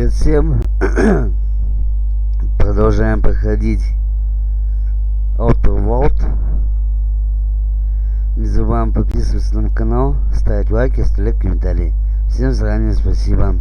Привет всем! Продолжаем проходить Outer World. Не забываем подписываться на канал, ставить лайки, оставлять комментарии. Всем заранее спасибо.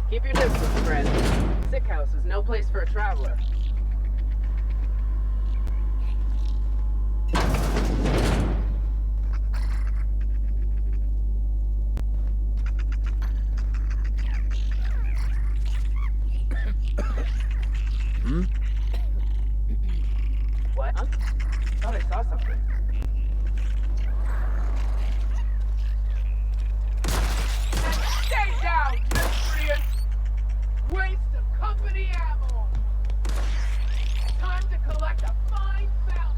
Keep your distance, friend. Sick house is no place for a traveler. What? Huh? Thought I saw something. Stay down, miscreant! Waste of company ammo! Time to collect a fine bounty!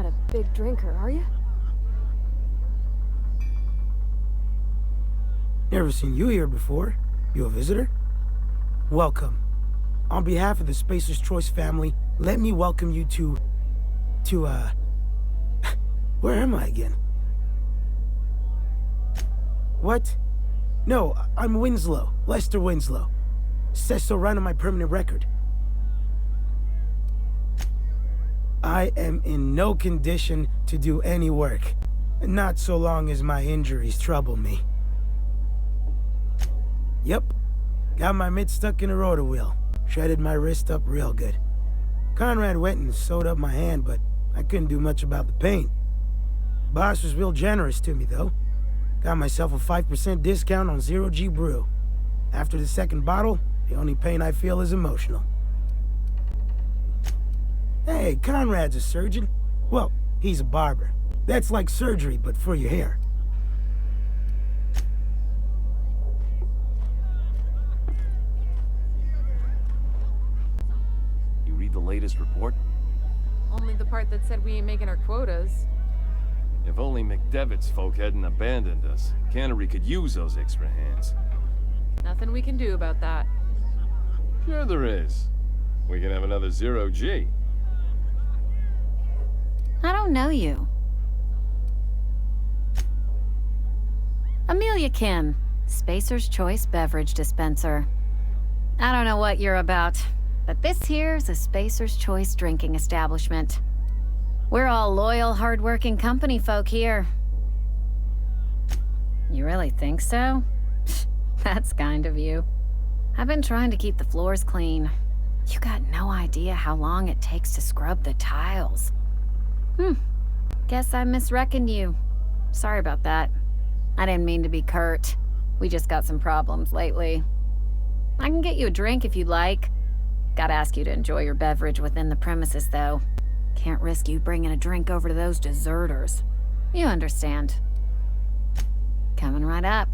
not a big drinker, are you? Never seen you here before. You a visitor? Welcome. On behalf of the Spacer's Choice family, let me welcome you to, where am I again? What? No, I'm Winslow, Lester Winslow. Says so right on my permanent record. I am in no condition to do any work. Not so long as my injuries trouble me. Yep. Got my mitt stuck in a rotor wheel. Shredded my wrist up real good. Conrad went and sewed up my hand, but I couldn't do much about the pain. Boss was real generous to me, though. Got myself a 5% discount on Zero G brew. After the second bottle, the only pain I feel is emotional. Hey, Conrad's a surgeon. Well, he's a barber. That's like surgery, but for your hair. You read the latest report? Only the part that said we ain't making our quotas. If only McDevitt's folk hadn't abandoned us, Cannery could use those extra hands. Nothing we can do about that. Sure there is. We can have another Zero G. I don't know you. Amelia Kim, Spacer's Choice Beverage Dispenser. I don't know what you're about, but this here's a Spacer's Choice drinking establishment. We're all loyal, hard-working company folk here. You really think so? That's kind of you. I've been trying to keep the floors clean. You got no idea how long it takes to scrub the tiles. Guess I misreckoned you. Sorry about that. I didn't mean to be curt. We just got some problems lately. I can get you a drink if you'd like. Gotta ask you to enjoy your beverage within the premises, though. Can't risk you bringing a drink over to those deserters. You understand. Coming right up.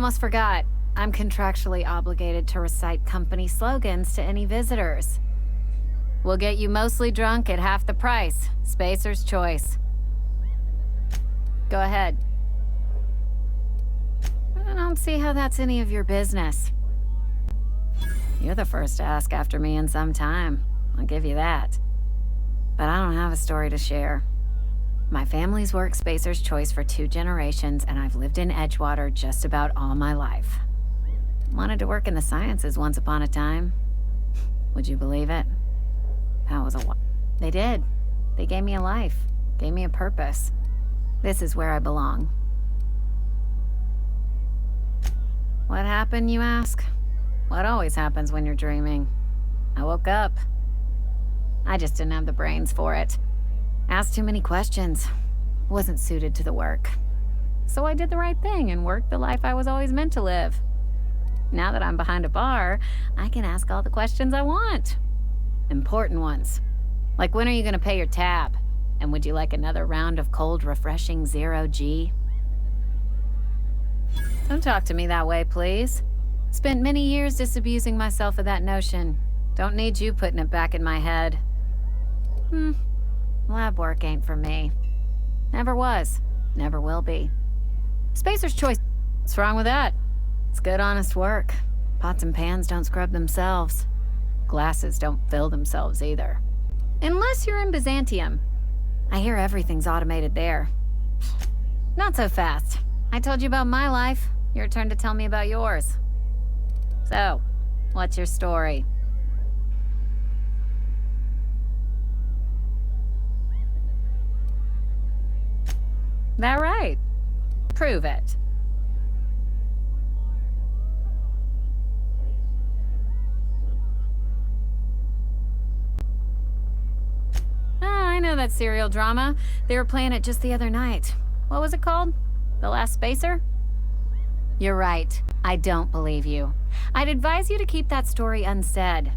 almost forgot. I'm contractually obligated to recite company slogans to any visitors. We'll get you mostly drunk at half the price. Spacer's choice. Go ahead. I don't see how that's any of your business. You're the first to ask after me in some time. I'll give you that. But I don't have a story to share. My family's worked Spacer's Choice for 2 generations, and I've lived in Edgewater just about all my life. Wanted to work in the sciences once upon a time. Would you believe it? That was They did. They gave me a life. Gave me a purpose. This is where I belong. What happened, you ask? What always happens when you're dreaming. I woke up. I just didn't have the brains for it. Asked too many questions. Wasn't suited to the work. So I did the right thing and worked the life I was always meant to live. Now that I'm behind a bar, I can ask all the questions I want. Important ones. Like, when are you gonna pay your tab? And would you like another round of cold, refreshing 0G? Don't talk to me that way, please. Spent many years disabusing myself of that notion. Don't need you putting it back in my head. Lab work ain't for me. Never was. Never will be. Spacer's Choice. What's wrong with that? It's good, honest work. Pots and pans don't scrub themselves. Glasses don't fill themselves either. Unless you're in Byzantium. I hear everything's automated there. Not so fast. I told you about my life. Your turn to tell me about yours. So, what's your story? That right? Prove it. I know that serial drama. They were playing it just the other night. What was it called? The Last Spacer? You're right. I don't believe you. I'd advise you to keep that story unsaid.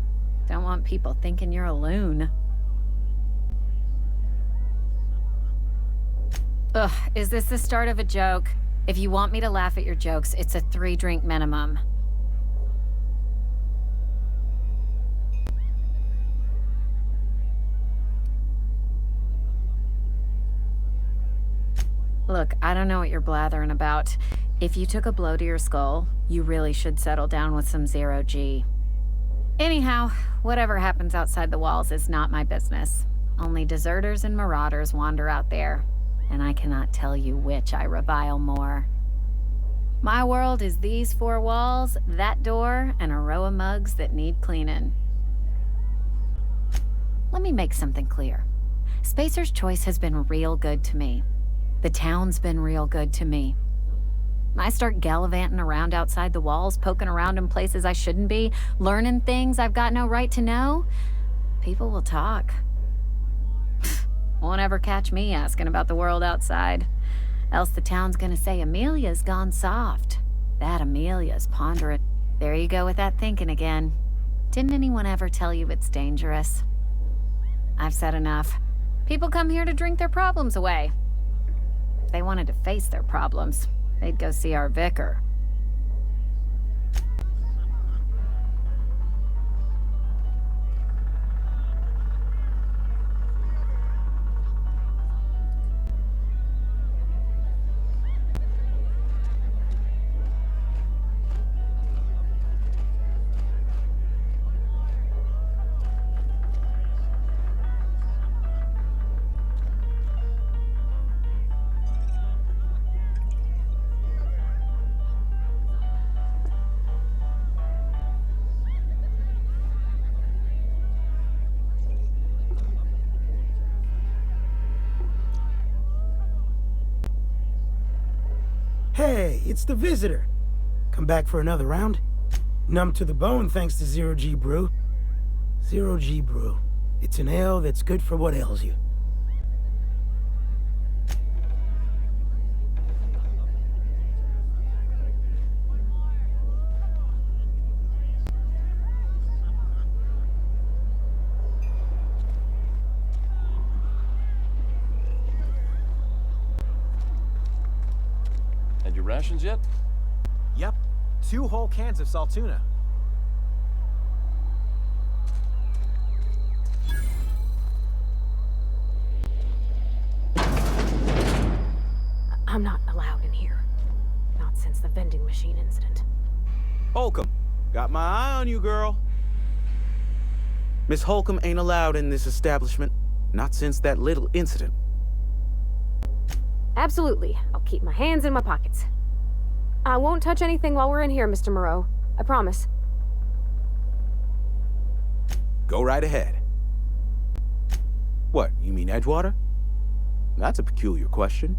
Don't want people thinking you're a loon. Ugh, is this the start of a joke? If you want me to laugh at your jokes, it's a 3-drink minimum. Look, I don't know what you're blathering about. If you took a blow to your skull, you really should settle down with some 0G. Anyhow, whatever happens outside the walls is not my business. Only deserters and marauders wander out there, and I cannot tell you which I revile more. My world is these 4 walls, that door, and a row of mugs that need cleaning. Let me make something clear. Spacer's Choice has been real good to me. The town's been real good to me. I start gallivanting around outside the walls, poking around in places I shouldn't be, learning things I've got no right to know. People will talk. Won't ever catch me asking about the world outside. Else the town's gonna say Amelia's gone soft. That Amelia's pondering. There you go with that thinking again. Didn't anyone ever tell you it's dangerous? I've said enough. People come here to drink their problems away. If they wanted to face their problems, they'd go see our vicar. Hey, it's the visitor. Come back for another round? Numb to the bone thanks to 0G Brew. 0G Brew. It's an ale that's good for what ails you. Had your rations yet? Yep. 2 whole cans of salt tuna. I'm not allowed in here. Not since the vending machine incident. Holcomb, got my eye on you, girl. Miss Holcomb ain't allowed in this establishment. Not since that little incident. Absolutely. I'll keep my hands in my pockets. I won't touch anything while we're in here, Mr. Moreau. I promise. Go right ahead. What, you mean Edgewater? That's a peculiar question.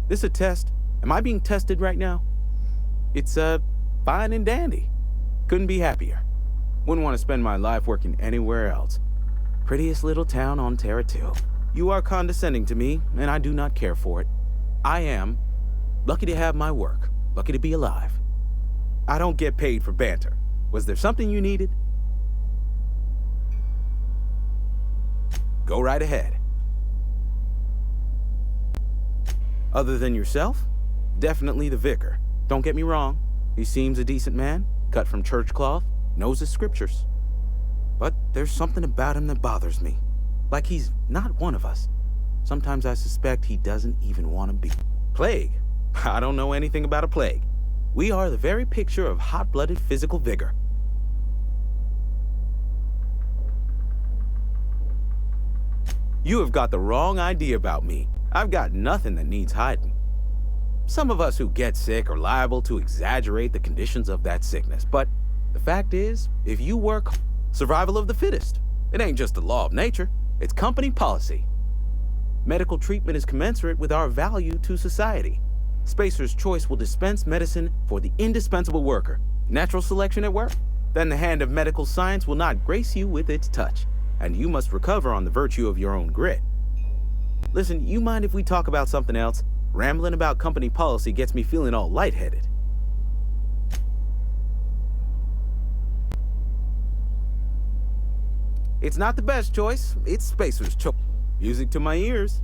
This a test? Am I being tested right now? It's, fine and dandy. Couldn't be happier. Wouldn't want to spend my life working anywhere else. Prettiest little town on Terra 2. You are condescending to me, and I do not care for it. I am lucky to have my work, lucky to be alive. I don't get paid for banter. Was there something you needed? Go right ahead. Other than yourself? Definitely the vicar. Don't get me wrong. He seems a decent man, cut from church cloth, knows his scriptures. But there's something about him that bothers me. Like he's not one of us. Sometimes I suspect he doesn't even want to be. Plague? I don't know anything about a plague. We are the very picture of hot-blooded physical vigor. You have got the wrong idea about me. I've got nothing that needs hiding. Some of us who get sick are liable to exaggerate the conditions of that sickness, but the fact is, if you work, survival of the fittest. It ain't just the law of nature, it's company policy. Medical treatment is commensurate with our value to society. Spacer's Choice will dispense medicine for the indispensable worker. Natural selection at work? Then the hand of medical science will not grace you with its touch, and you must recover on the virtue of your own grit. Listen, you mind if we talk about something else? Rambling about company policy gets me feeling all lightheaded. It's not the best choice, it's Spacer's choice. Music to my ears.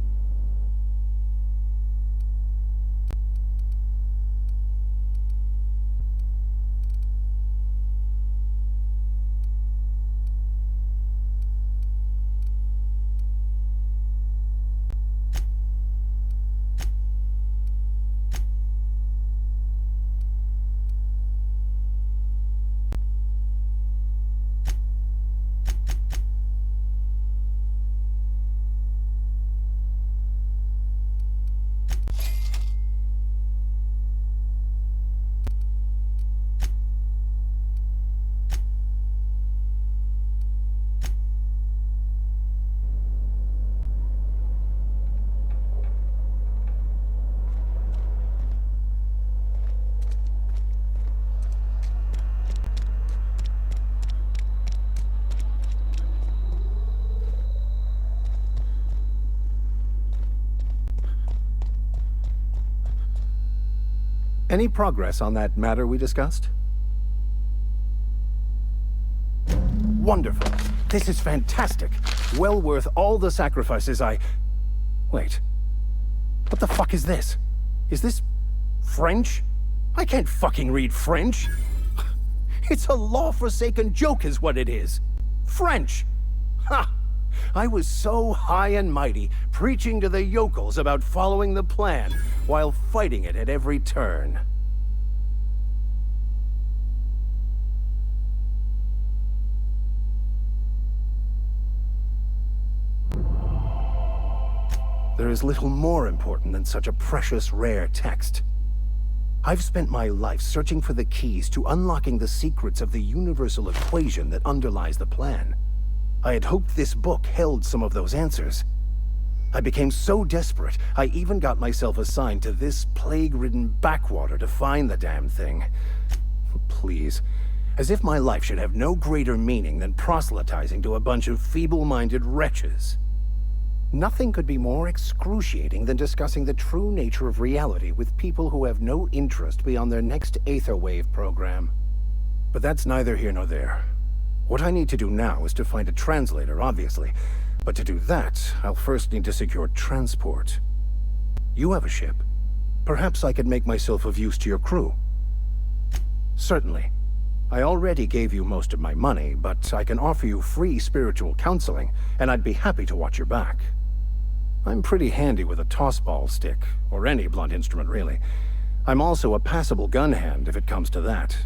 Any progress on that matter we discussed? Wonderful. This is fantastic. Well worth all the sacrifices I... Wait. What the fuck is this? Is this French? I can't fucking read French. It's a law-forsaken joke is what it is. French. Ha! I was so high and mighty, preaching to the yokels about following the plan, while fighting it at every turn. There is little more important than such a precious, rare text. I've spent my life searching for the keys to unlocking the secrets of the universal equation that underlies the plan. I had hoped this book held some of those answers. I became so desperate, I even got myself assigned to this plague-ridden backwater to find the damn thing. Please. As if my life should have no greater meaning than proselytizing to a bunch of feeble-minded wretches. Nothing could be more excruciating than discussing the true nature of reality with people who have no interest beyond their next Aetherwave program. But that's neither here nor there. What I need to do now is to find a translator, obviously. But to do that, I'll first need to secure transport. You have a ship. Perhaps I could make myself of use to your crew. Certainly. I already gave you most of my money, but I can offer you free spiritual counseling, and I'd be happy to watch your back. I'm pretty handy with a tossball stick, or any blunt instrument really. I'm also a passable gun hand if it comes to that.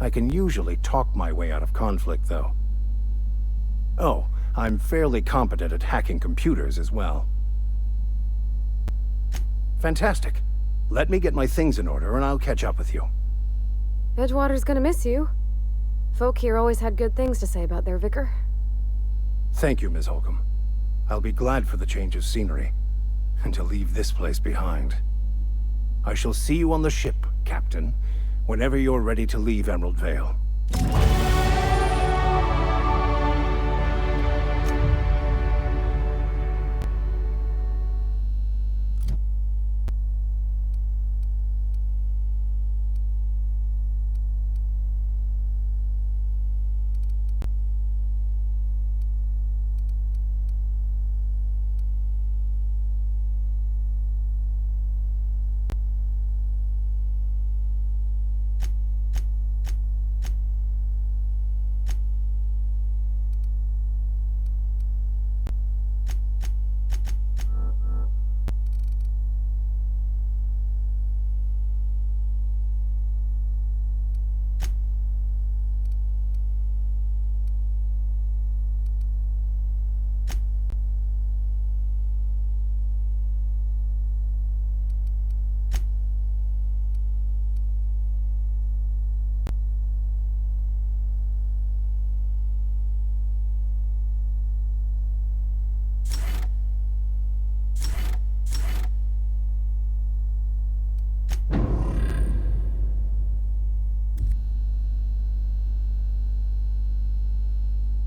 I can usually talk my way out of conflict, though. Oh, I'm fairly competent at hacking computers as well. Fantastic. Let me get my things in order and I'll catch up with you. Edgewater's gonna miss you. Folk here always had good things to say about their vicar. Thank you, Ms. Holcomb. I'll be glad for the change of scenery, and to leave this place behind. I shall see you on the ship, Captain, whenever you're ready to leave Emerald Vale.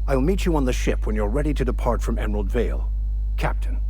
I'll meet you on the ship when you're ready to depart from Emerald Vale, Captain.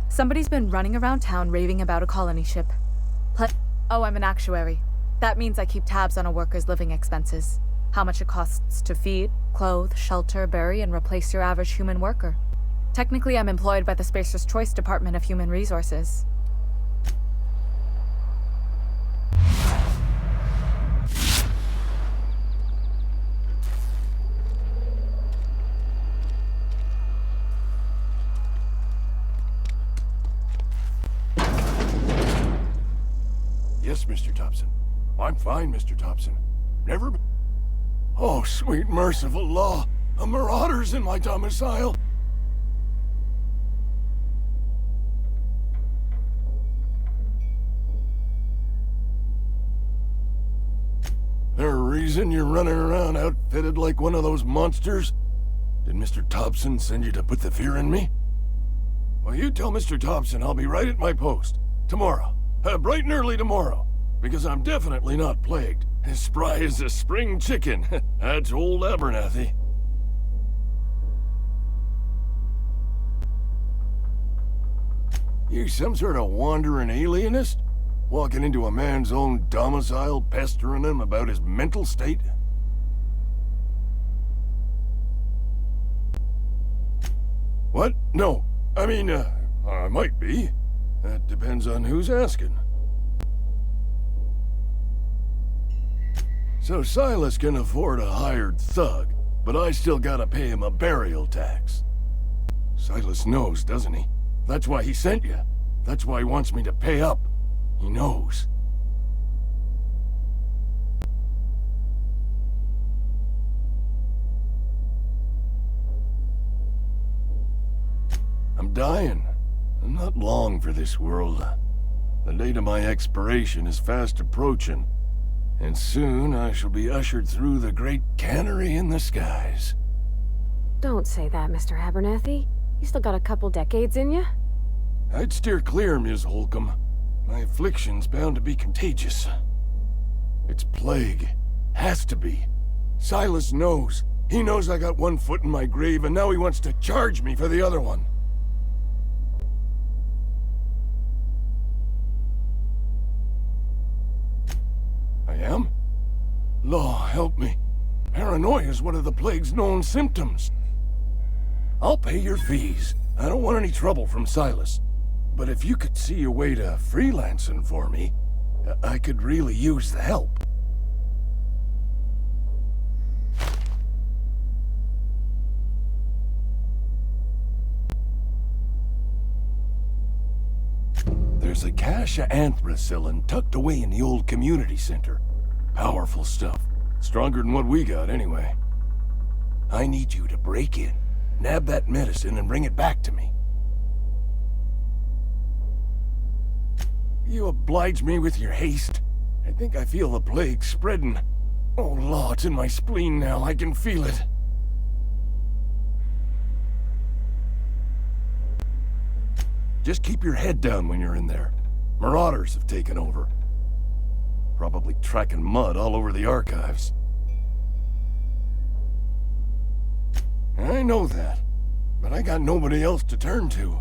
Somebody's been running around town raving about a colony ship. Oh, I'm an actuary. That means I keep tabs on a worker's living expenses. How much it costs to feed, clothe, shelter, bury, and replace your average human worker. Technically, I'm employed by the Spacer's Choice Department of Human Resources. Yes, Mr. Thompson. I'm fine, Mr. Thompson. Never been... Oh, sweet merciful law! A marauder's in my domicile! There a reason you're running around outfitted like one of those monsters? Did Mr. Thompson send you to put the fear in me? Well, you tell Mr. Thompson I'll be right at my post. Tomorrow. Bright and early tomorrow. Because I'm definitely not plagued. As spry as a spring chicken. That's old Abernathy. You some sort of wandering alienist? Walking into a man's own domicile, pestering him about his mental state? What? No. I mean, I might be. That depends on who's asking. So Silas can afford a hired thug, but I still gotta pay him a burial tax. Silas knows, doesn't he? That's why he sent you. That's why he wants me to pay up. He knows. I'm dying. I'm not long for this world. The date of my expiration is fast approaching, and soon I shall be ushered through the great cannery in the skies. Don't say that, Mr. Abernathy. You still got a couple decades in you. I'd steer clear, Ms. Holcomb. My affliction's bound to be contagious. It's plague. Has to be. Silas knows. He knows I got one foot in my grave, and now he wants to charge me for the other one. I am? Law, help me. Paranoia is one of the plague's known symptoms. I'll pay your fees. I don't want any trouble from Silas. But if you could see a way to freelancing for me, I could really use the help. There's a cache of anthracillin tucked away in the old community center. Powerful stuff. Stronger than what we got, anyway. I need you to break in, nab that medicine, and bring it back to me. You oblige me with your haste. I think I feel the plague spreading. Oh, law, it's in my spleen now. I can feel it. Just keep your head down when you're in there. Marauders have taken over. Probably tracking mud all over the archives. I know that, but I got nobody else to turn to.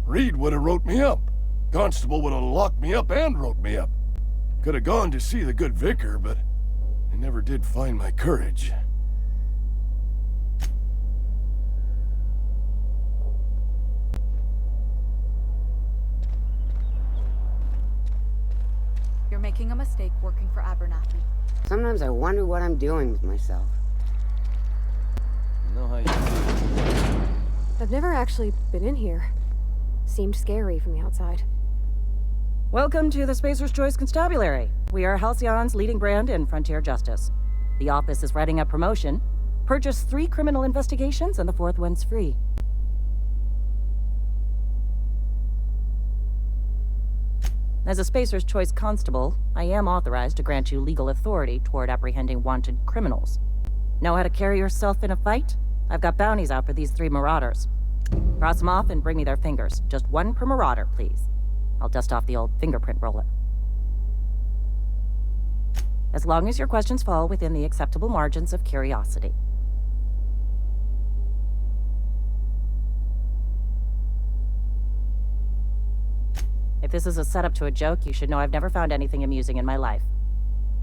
Reed would have wrote me up. Constable would have locked me up and wrote me up. Could have gone to see the good vicar, but I never did find my courage. You're making a mistake working for Abernathy. Sometimes I wonder what I'm doing with myself. I know how you feel. I've never actually been in here. Seemed scary from the outside. Welcome to the Spacer's Choice Constabulary. We are Halcyon's leading brand in frontier justice. The office is writing a promotion. Purchase 3 criminal investigations and the 4th one's free. As a Spacer's Choice Constable, I am authorized to grant you legal authority toward apprehending wanted criminals. Know how to carry yourself in a fight? I've got bounties out for these 3 marauders. Cross them off and bring me their fingers. Just 1 per marauder, please. I'll dust off the old fingerprint roller. As long as your questions fall within the acceptable margins of curiosity. If this is a setup to a joke, you should know I've never found anything amusing in my life.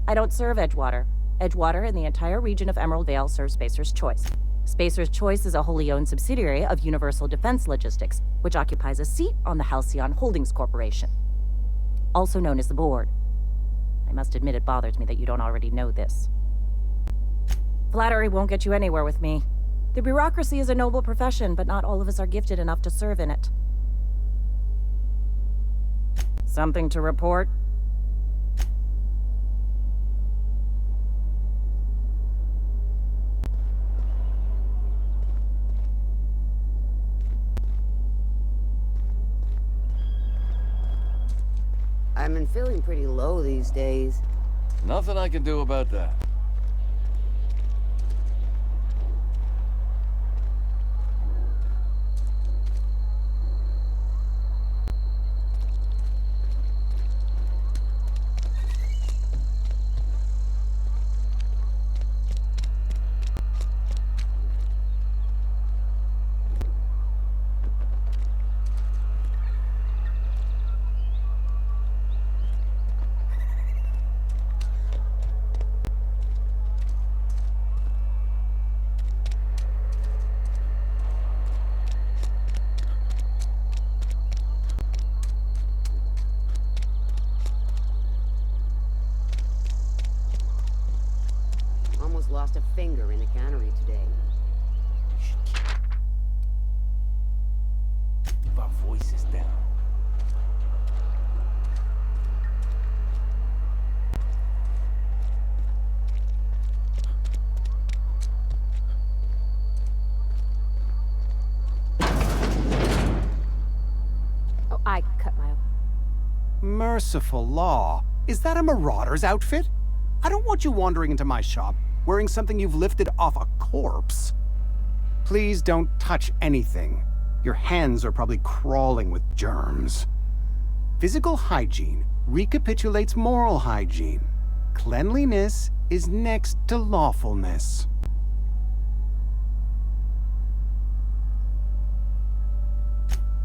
I don't serve Edgewater. Edgewater and the entire region of Emerald Vale serve Spacer's Choice. Spacer's Choice is a wholly owned subsidiary of Universal Defense Logistics, which occupies a seat on the Halcyon Holdings Corporation, also known as the Board. I must admit it bothers me that you don't already know this. Flattery won't get you anywhere with me. The bureaucracy is a noble profession, but not all of us are gifted enough to serve in it. Something to report? I've been feeling pretty low these days. Nothing I can do about that. Lost a finger in the cannery today. Keep our voices down. Merciful law. Is that a marauder's outfit? I don't want you wandering into my shop wearing something you've lifted off a corpse. Please don't touch anything. Your hands are probably crawling with germs. Physical hygiene recapitulates moral hygiene. Cleanliness is next to lawfulness.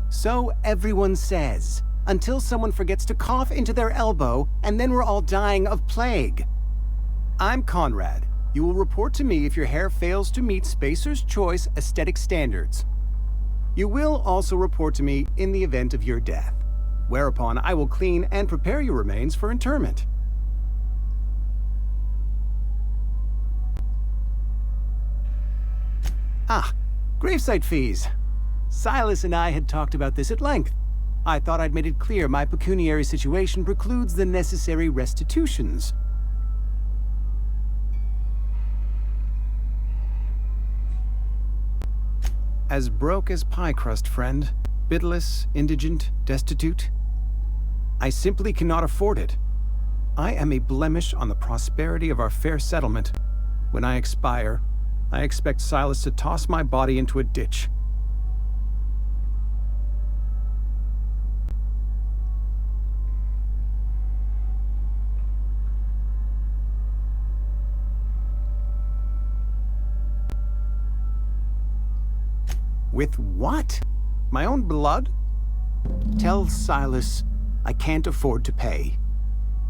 So everyone says, until someone forgets to cough into their elbow, and then we're all dying of plague. I'm Conrad. You will report to me if your hair fails to meet Spacer's Choice aesthetic standards. You will also report to me in the event of your death, whereupon I will clean and prepare your remains for interment. Gravesite fees. Silas and I had talked about this at length. I thought I'd made it clear my pecuniary situation precludes the necessary restitutions. As broke as pie crust, friend. Bitless, indigent, destitute. I simply cannot afford it. I am a blemish on the prosperity of our fair settlement. When I expire, I expect Silas to toss my body into a ditch. With what? My own blood? Tell Silas I can't afford to pay,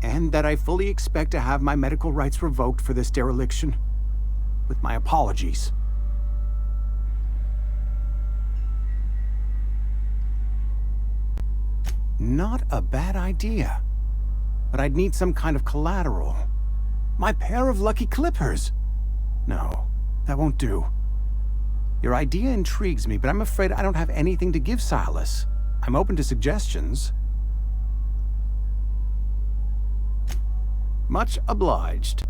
and that I fully expect to have my medical rights revoked for this dereliction. With my apologies. Not a bad idea, but I'd need some kind of collateral. My pair of lucky clippers. No, that won't do. Your idea intrigues me, but I'm afraid I don't have anything to give Silas. I'm open to suggestions. Much obliged.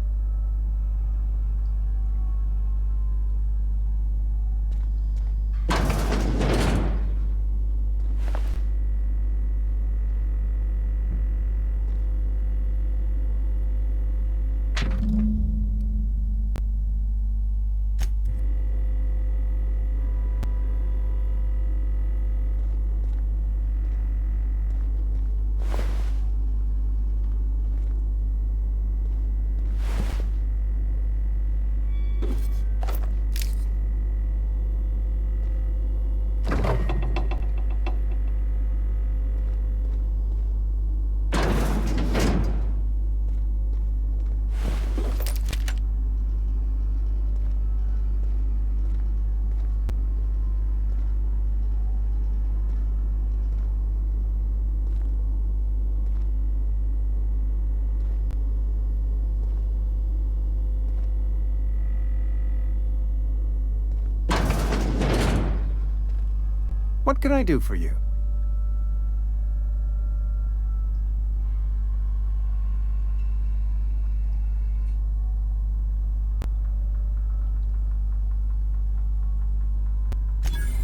What can I do for you?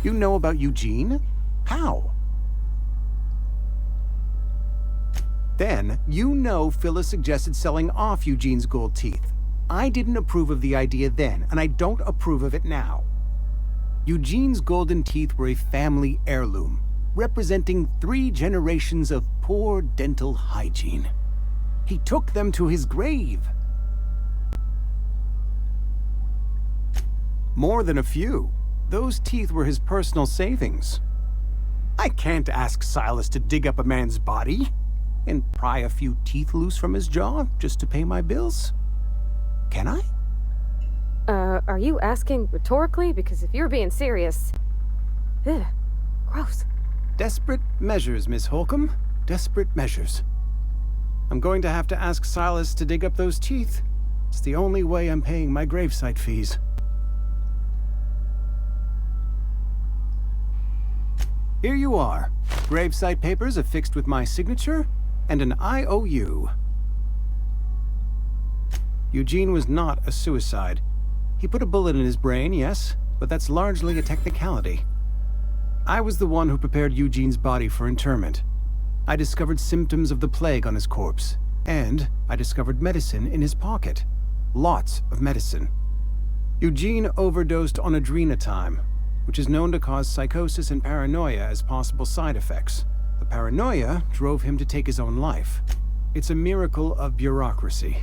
You know about Eugene? How? Then, you know Phyllis suggested selling off Eugene's gold teeth. I didn't approve of the idea then, and I don't approve of it now. Eugene's golden teeth were a family heirloom, representing 3 generations of poor dental hygiene. He took them to his grave. More than a few. Those teeth were his personal savings. I can't ask Silas to dig up a man's body and pry a few teeth loose from his jaw just to pay my bills. Can I? Are you asking rhetorically? Because if you're being serious... Ugh, gross. Desperate measures, Miss Holcomb. Desperate measures. I'm going to have to ask Silas to dig up those teeth. It's the only way I'm paying my gravesite fees. Here you are. Gravesite papers affixed with my signature and an IOU. Eugene was not a suicide. He put a bullet in his brain, yes, but that's largely a technicality. I was the one who prepared Eugene's body for interment. I discovered symptoms of the plague on his corpse, and I discovered medicine in his pocket. Lots of medicine. Eugene overdosed on adrenatime, which is known to cause psychosis and paranoia as possible side effects. The paranoia drove him to take his own life. It's a miracle of bureaucracy.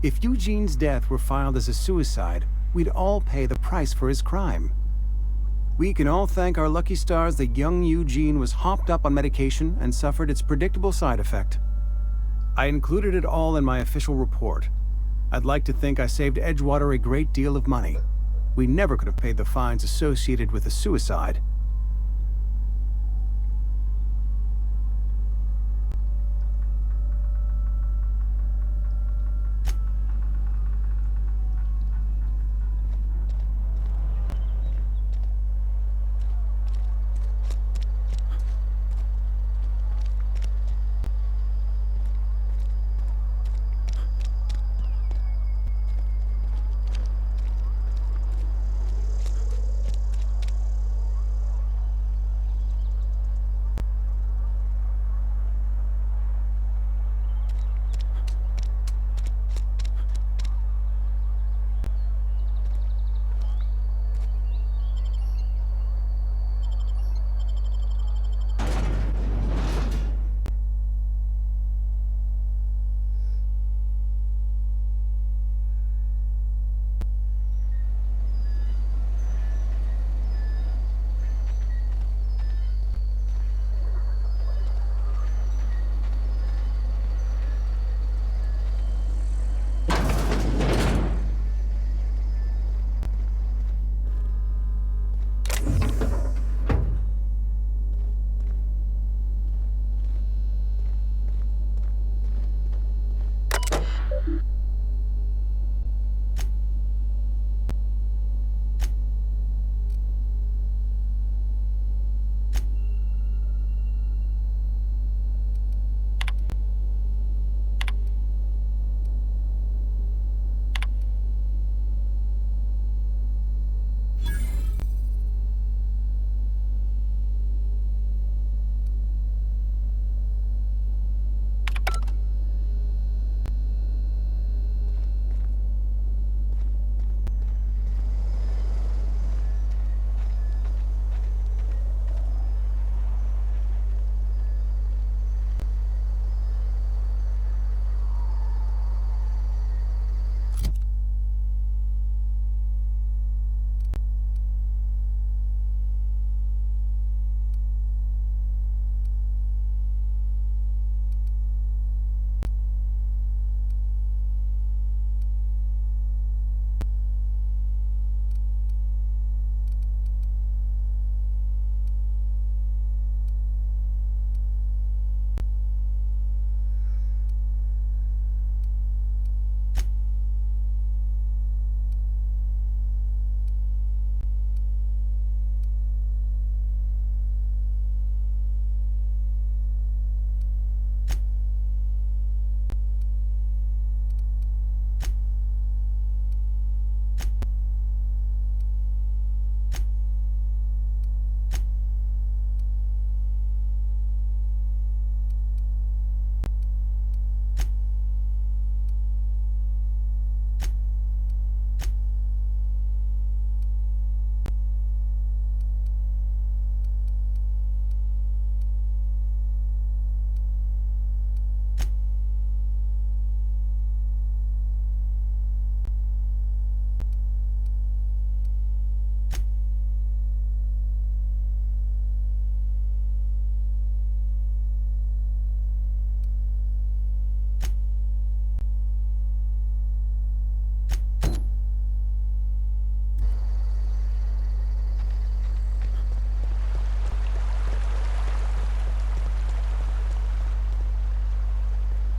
If Eugene's death were filed as a suicide, we'd all pay the price for his crime. We can all thank our lucky stars that young Eugene was hopped up on medication and suffered its predictable side effect. I included it all in my official report. I'd like to think I saved Edgewater a great deal of money. We never could have paid the fines associated with a suicide.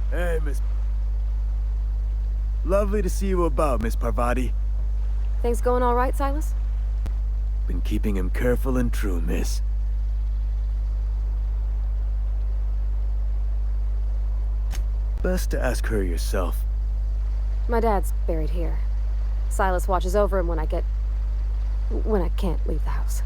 Hey, Miss... Lovely to see you about, Miss Parvati. Things going all right, Silas? Been keeping him careful and true, miss. Best to ask her yourself. My dad's buried here. Silas watches over him when I can't leave the house.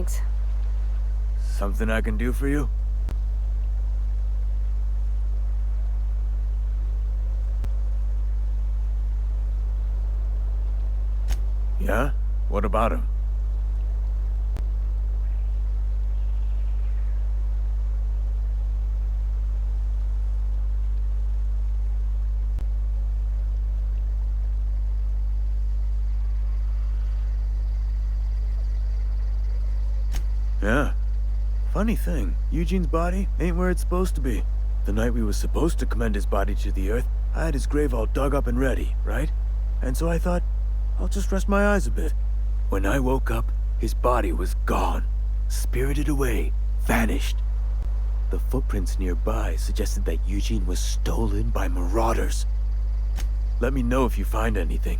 Thanks. Something I can do for you? Yeah? What about him? Yeah. Funny thing, Eugene's body ain't where it's supposed to be. The night we was supposed to commend his body to the earth, I had his grave all dug up and ready, right? And so I thought, I'll just rest my eyes a bit. When I woke up, his body was gone. Spirited away. Vanished. The footprints nearby suggested that Eugene was stolen by marauders. Let me know if you find anything.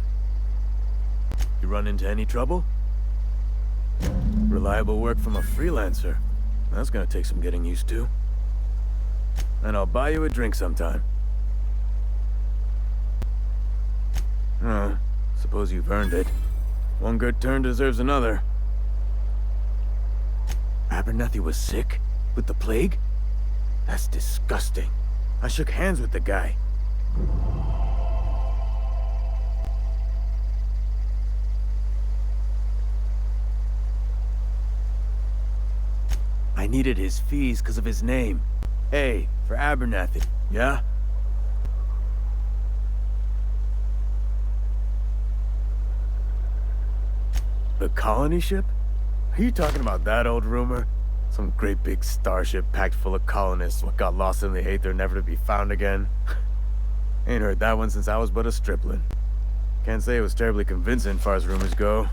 You run into any trouble? Reliable work from a freelancer. That's gonna take some getting used to. And I'll buy you a drink sometime. Oh, suppose you've earned it. One good turn deserves another. Abernathy was sick? With the plague? That's disgusting. I shook hands with the guy. I needed his fees because of his name. A for Abernathy, yeah? The colony ship? Are you talking about that old rumor? Some great big starship packed full of colonists what got lost in the aether never to be found again? Ain't heard that one since I was but a stripling. Can't say it was terribly convincing far as rumors go.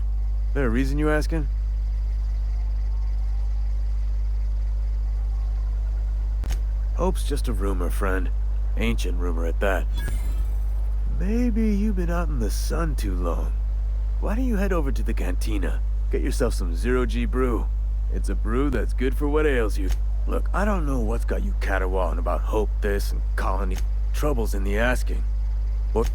There a reason you asking? Hope's just a rumor, friend. Ancient rumor at that. Maybe you've been out in the sun too long. Why don't you head over to the cantina? Get yourself some zero-G brew. It's a brew that's good for what ails you. Look, I don't know what's got you caterwauling about Hope this and colony. Trouble's in the asking. What?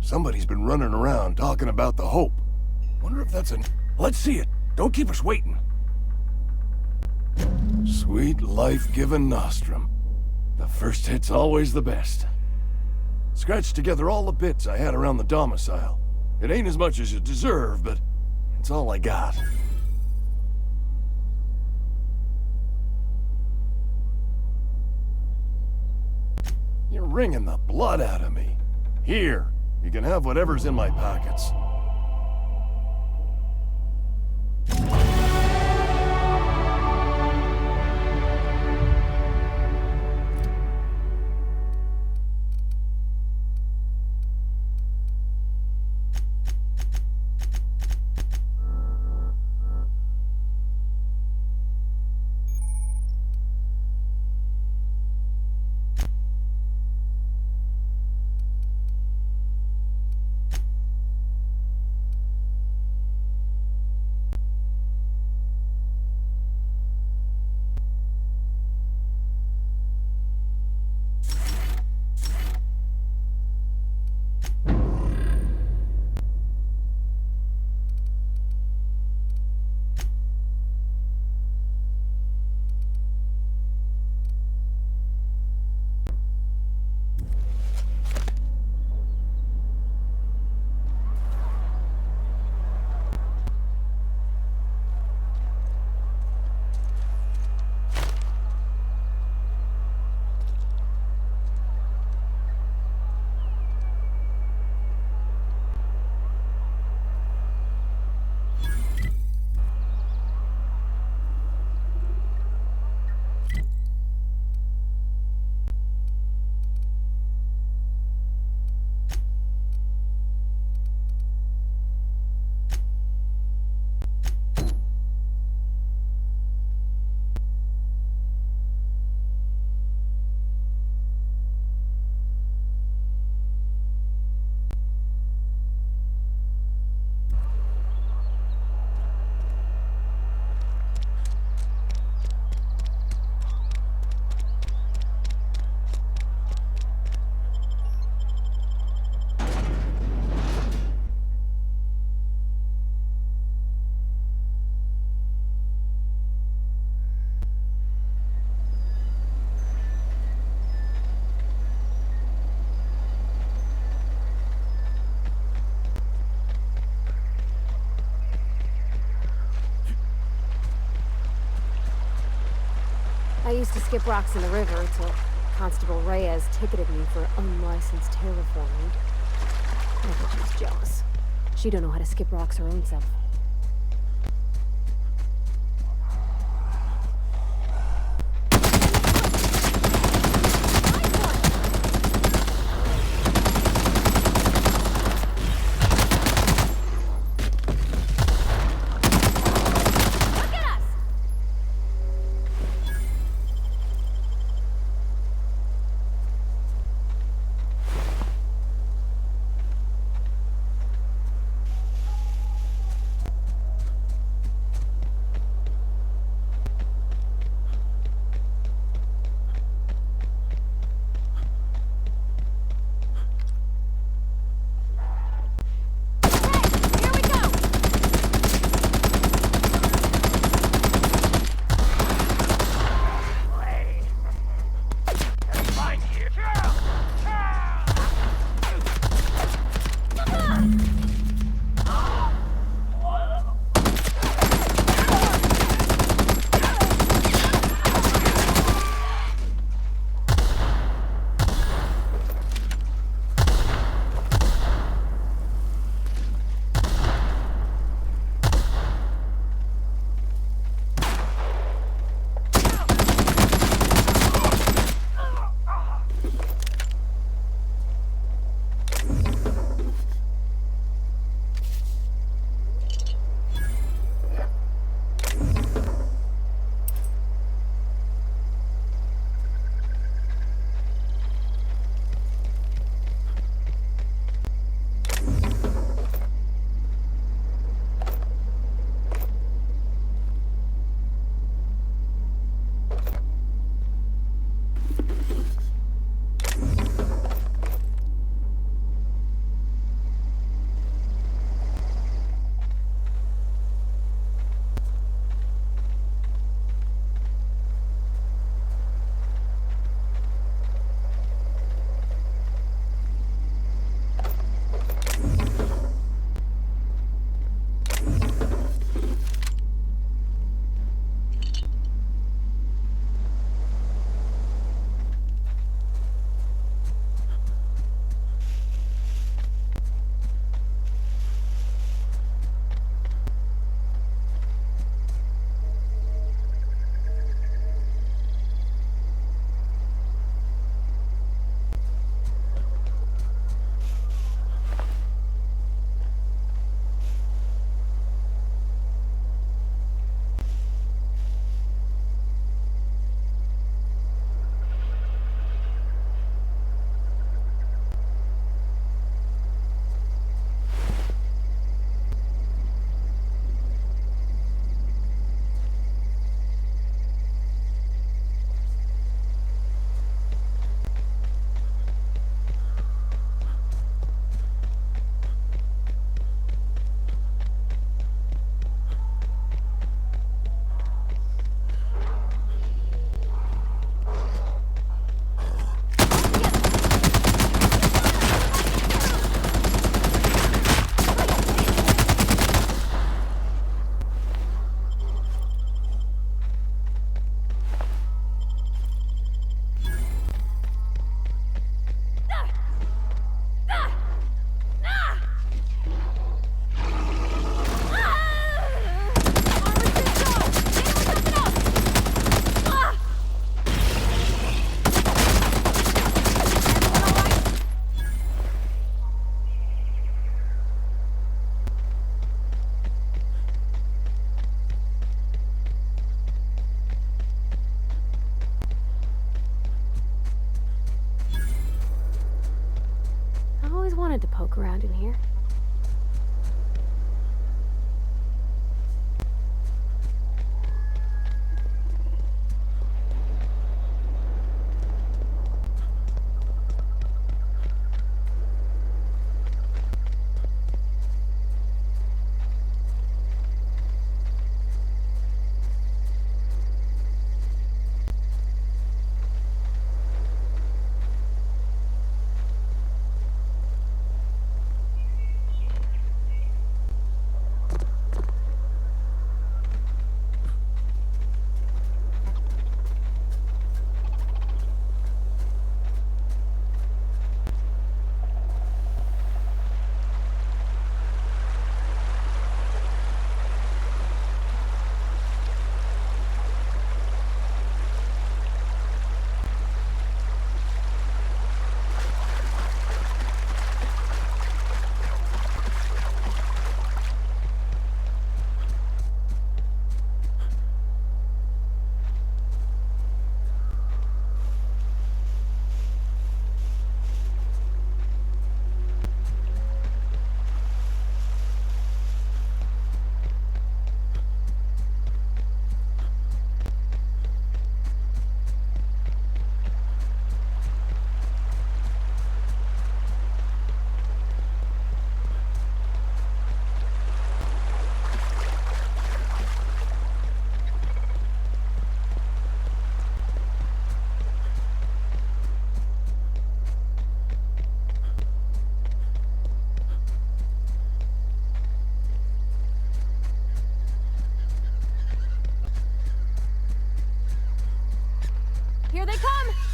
Somebody's been running around talking about the Hope. Wonder if that's Let's see it. Don't keep us waiting. Sweet life-giving nostrum. The first hit's always the best. Scratched together all the bits I had around the domicile. It ain't as much as you deserve, but it's all I got. You're wringing the blood out of me. Here, you can have whatever's in my pockets. I used to skip rocks in the river till Constable Reyes ticketed me for unlicensed terraforming. I bet she's jealous. She don't know how to skip rocks her own self. poke around in here? Here they come!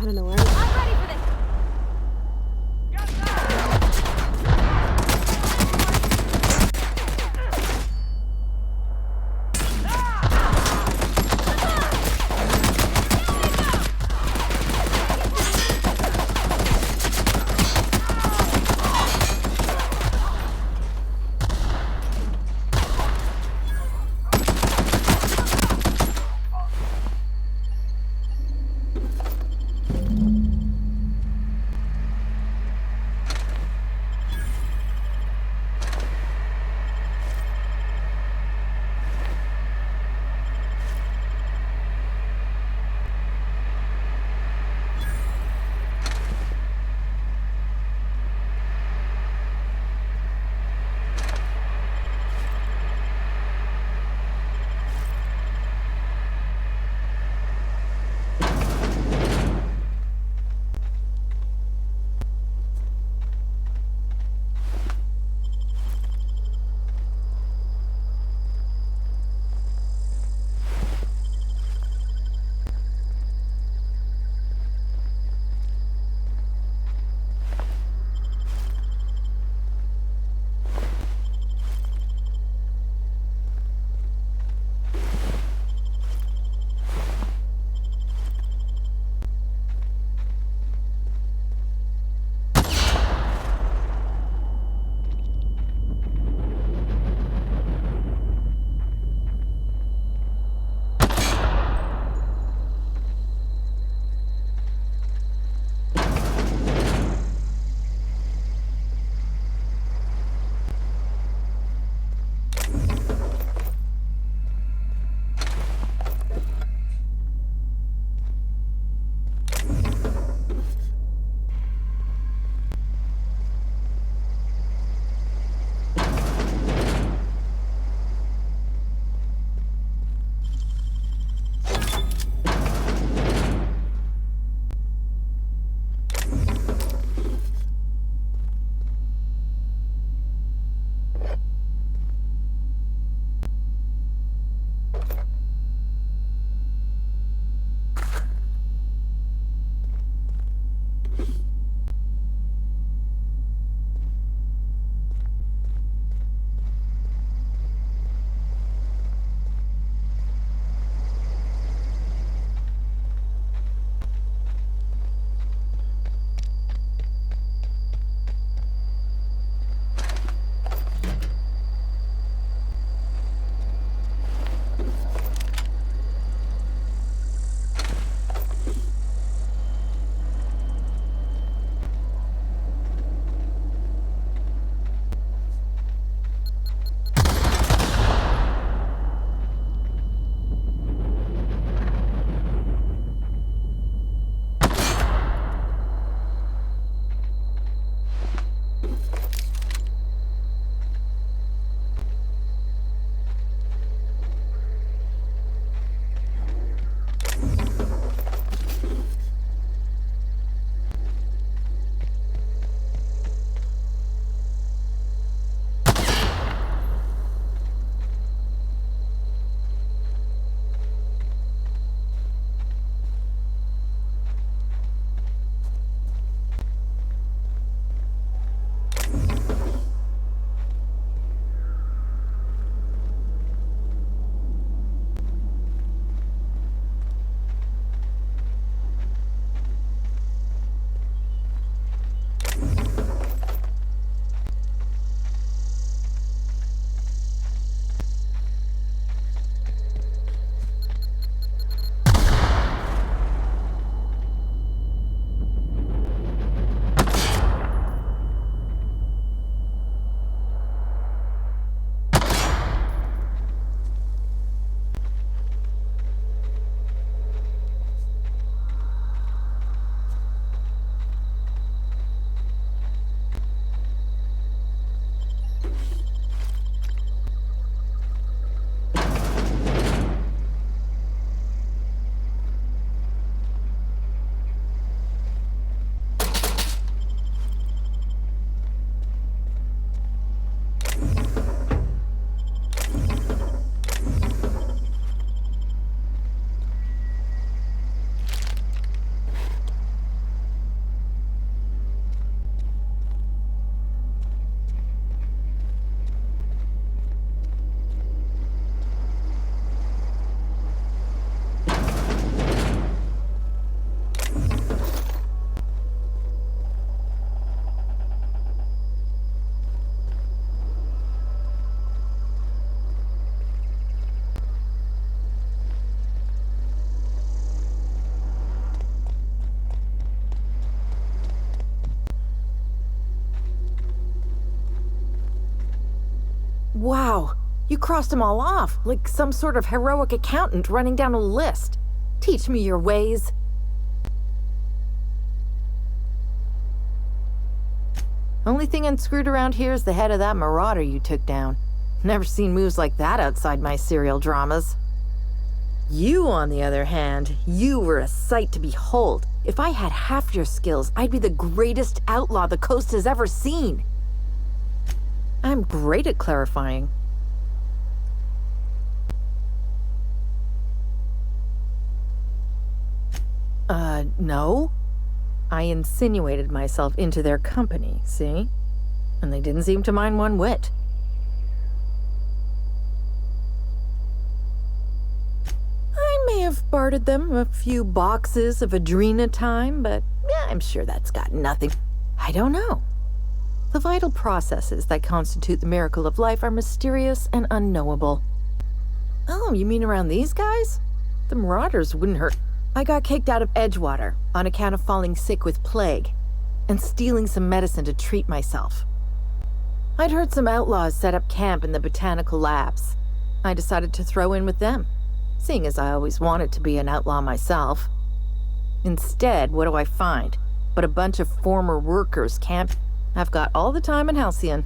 I don't know anything. I'm ready for this. You crossed them all off, like some sort of heroic accountant running down a list. Teach me your ways. Only thing unscrewed around here is the head of that marauder you took down. Never seen moves like that outside my serial dramas. You, on the other hand, you were a sight to behold. If I had half your skills, I'd be the greatest outlaw the coast has ever seen. I'm great at clarifying. No. I insinuated myself into their company, see? And they didn't seem to mind one whit. I may have bartered them a few boxes of Adrena time, but yeah, I'm sure that's got nothing. I don't know. The vital processes that constitute the miracle of life are mysterious and unknowable. Oh, you mean around these guys? The marauders wouldn't hurt. I got kicked out of Edgewater on account of falling sick with plague and stealing some medicine to treat myself. I'd heard some outlaws set up camp in the botanical labs. I decided to throw in with them, seeing as I always wanted to be an outlaw myself. Instead, what do I find? But a bunch of former workers camp. I've got all the time in Halcyon.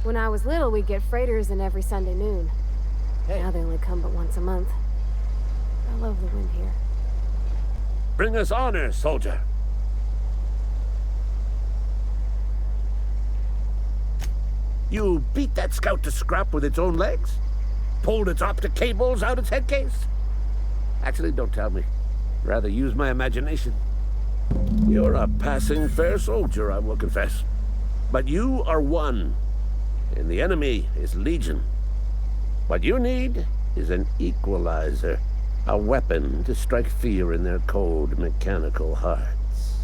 When I was little, we'd get freighters in every Sunday noon. Hey. Now they only come but once a month. I love the wind here. Bring us honor, soldier. You beat that scout to scrap with its own legs? Pulled its optic cables out its head case? Actually, don't tell me. Rather use my imagination. You're a passing fair soldier, I will confess. But you are one, and the enemy is legion. What you need is an equalizer, a weapon to strike fear in their cold, mechanical hearts.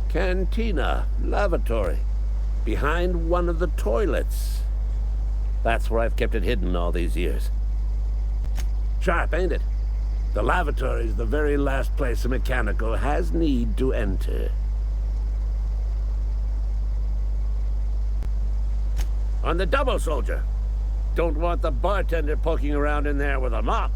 Cantina, lavatory, behind one of the toilets. That's where I've kept it hidden all these years. Sharp, ain't it? The lavatory is the very last place a mechanical has need to enter. On the double, soldier. Don't want the bartender poking around in there with a mop.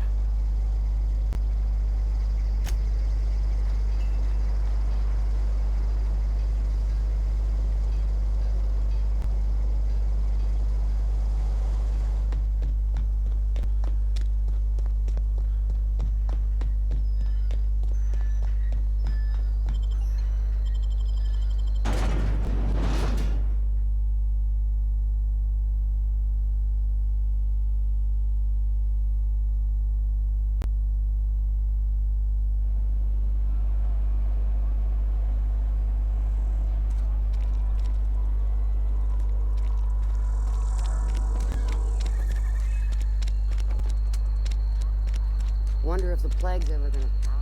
Wonder if the plague's ever gonna pass.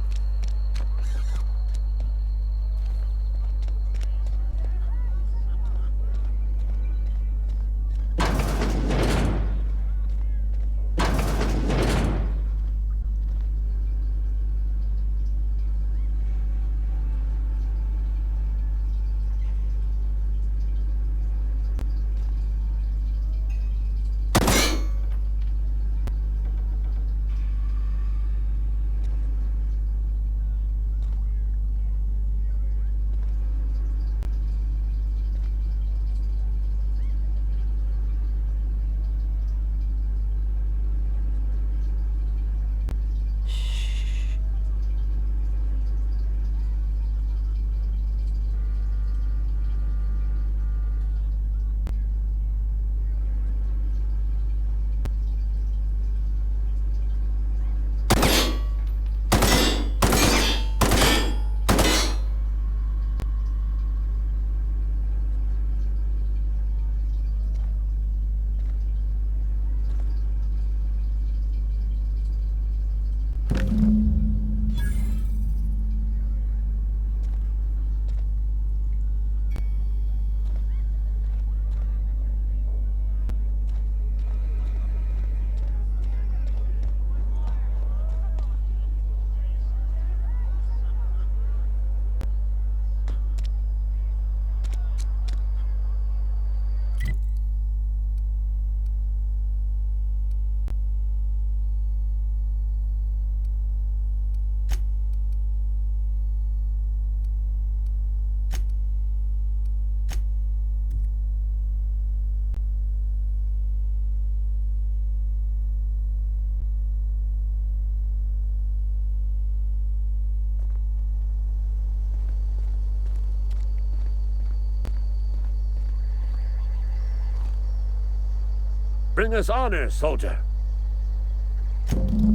bring us honor, soldier.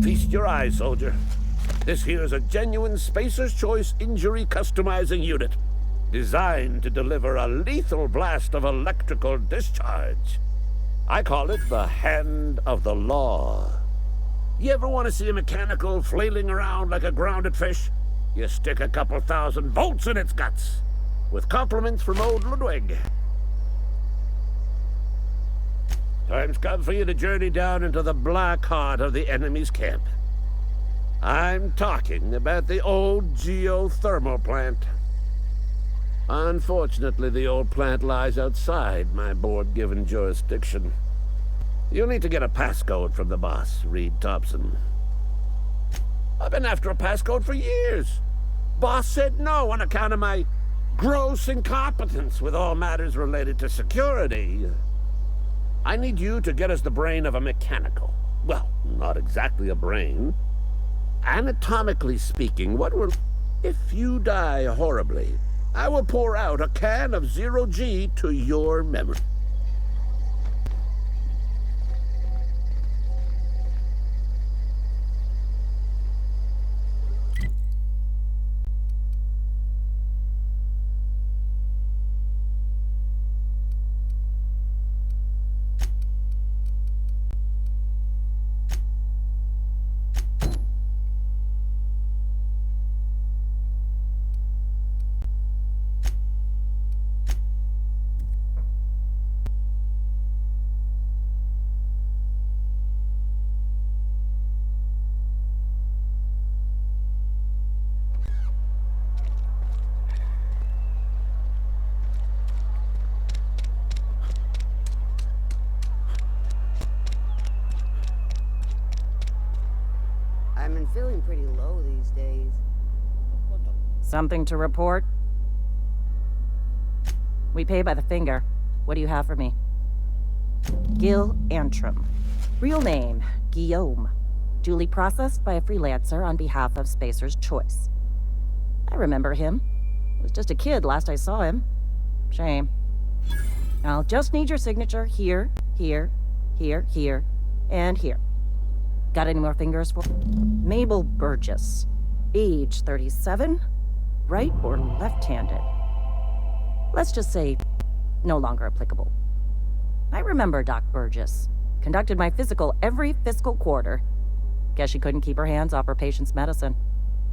Feast your eyes, soldier. This here's a genuine Spacer's Choice injury customizing unit, designed to deliver a lethal blast of electrical discharge. I call it the Hand of the Law. You ever want to see a mechanical flailing around like a grounded fish? You stick a couple thousand volts in its guts. With compliments from old Ludwig. Time's come for you to journey down into the black heart of the enemy's camp. I'm talking about the old geothermal plant. Unfortunately, the old plant lies outside my board-given jurisdiction. You'll need to get a passcode from the boss, Reed Thompson. I've been after a passcode for years. Boss said no on account of my gross incompetence with all matters related to security. I need you to get us the brain of a mechanical. Well, not exactly a brain. Anatomically speaking, what will... If you die horribly, I will pour out a can of 0G to your memory. I've been feeling pretty low these days. Something to report? We pay by the finger. What do you have for me? Gil Antrim. Real name, Guillaume. Duly processed by a freelancer on behalf of Spacer's Choice. I remember him. Was just a kid last I saw him. Shame. I'll just need your signature here, here, here, here, and here. Got any more fingers for... Mabel Burgess. Age 37. Right or left-handed? Let's just say no longer applicable. I remember Doc Burgess. Conducted my physical every fiscal quarter. Guess she couldn't keep her hands off her patient's medicine.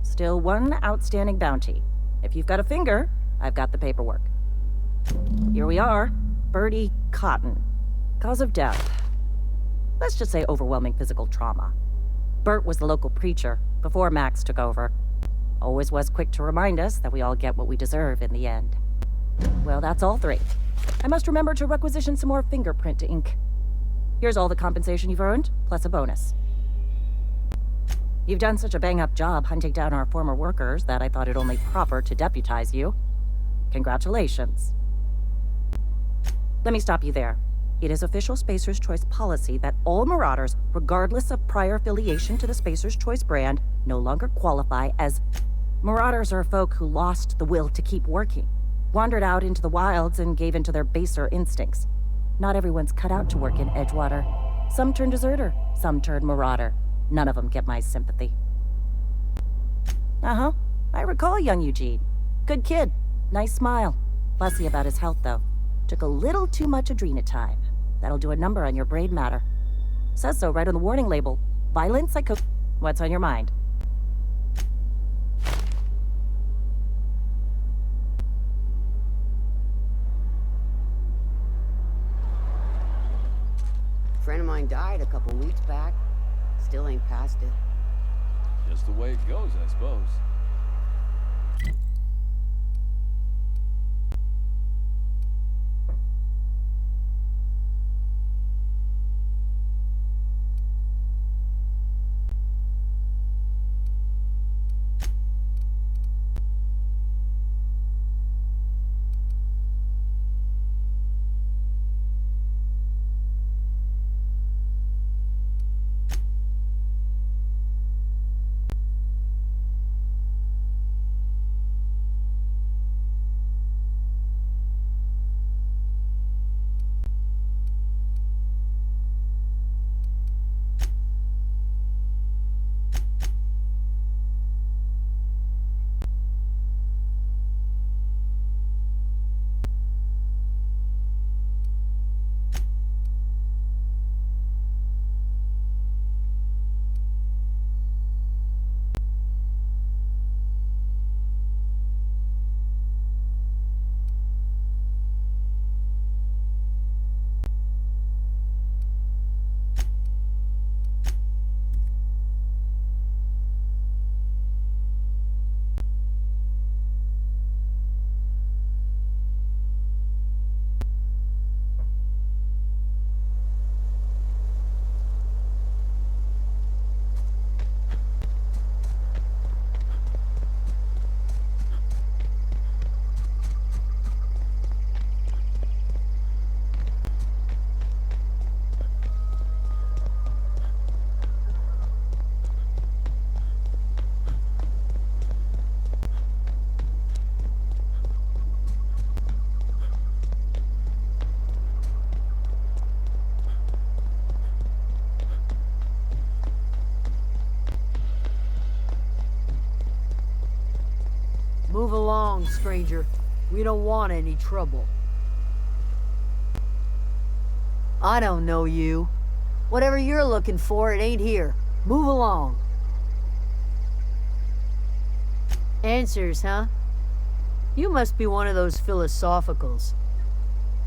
Still one outstanding bounty. If you've got a finger, I've got the paperwork. Here we are. Bertie Cotton. Cause of death. Let's just say overwhelming physical trauma. Bert was the local preacher before Max took over. Always was quick to remind us that we all get what we deserve in the end. Well, that's all three. I must remember to requisition some more fingerprint ink. Here's all the compensation you've earned, plus a bonus. You've done such a bang-up job hunting down our former workers that I thought it only proper to deputize you. Congratulations. Let me stop you there. It is official Spacer's Choice policy that all Marauders, regardless of prior affiliation to the Spacer's Choice brand, no longer qualify as... Marauders are folk who lost the will to keep working, wandered out into the wilds and gave into their baser instincts. Not everyone's cut out to work in Edgewater. Some turn deserter, some turn Marauder. None of them get my sympathy. Uh-huh. I recall young Eugene. Good kid. Nice smile. Fussy about his health, though. Took a little too much adrenatime. That'll do a number on your brain matter. Says so right on the warning label. Violent psycho... What's on your mind? A friend of mine died a couple weeks back. Still ain't past it. Just the way it goes, I suppose. along, stranger. We don't want any trouble. I don't know you. Whatever you're looking for, it ain't here. Move along. Answers, huh? You must be one of those philosophicals.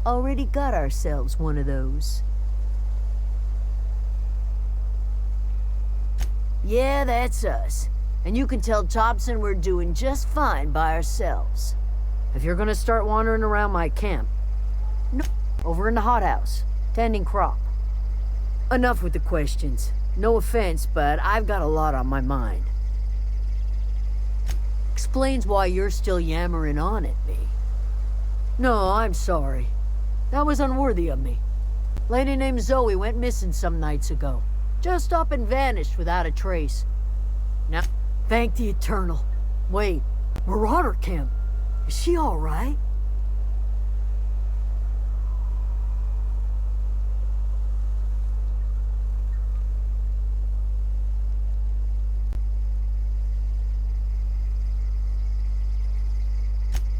Already got ourselves one of those. Yeah, that's us. And you can tell Thompson we're doing just fine by ourselves. If you're gonna start wandering around my camp, no, over in the hothouse, tending crop. Enough with the questions. No offense, but I've got a lot on my mind. Explains why you're still yammering on at me. No, I'm sorry. That was unworthy of me. Lady named Zoe went missing some nights ago. Just up and vanished without a trace. Now, thank the Eternal. Wait, Marauder Camp. Is she all right?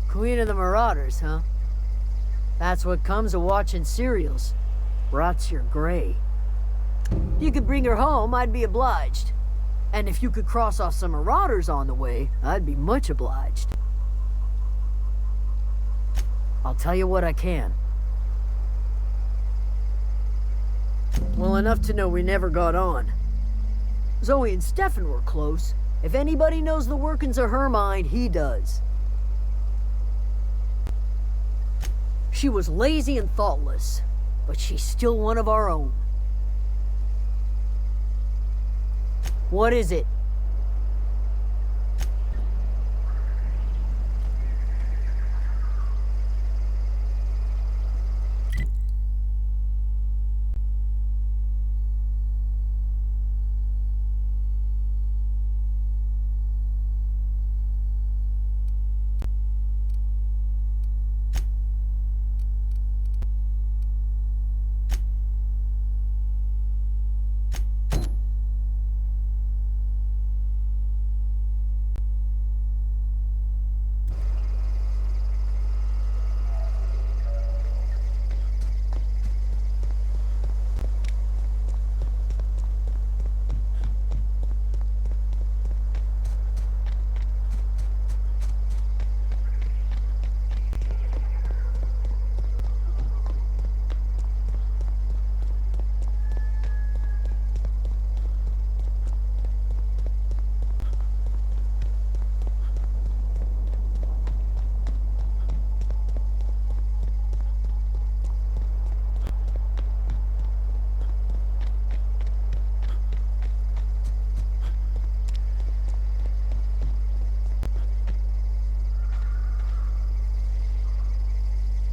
Queen of the Marauders, huh? That's what comes of watching serials. Rots your gray. If you could bring her home, I'd be obliged. And if you could cross off some marauders on the way, I'd be much obliged. I'll tell you what I can. Well, enough to know we never got on. Zoe and Stefan were close. If anybody knows the workings of her mind, he does. She was lazy and thoughtless, but she's still one of our own. What is it?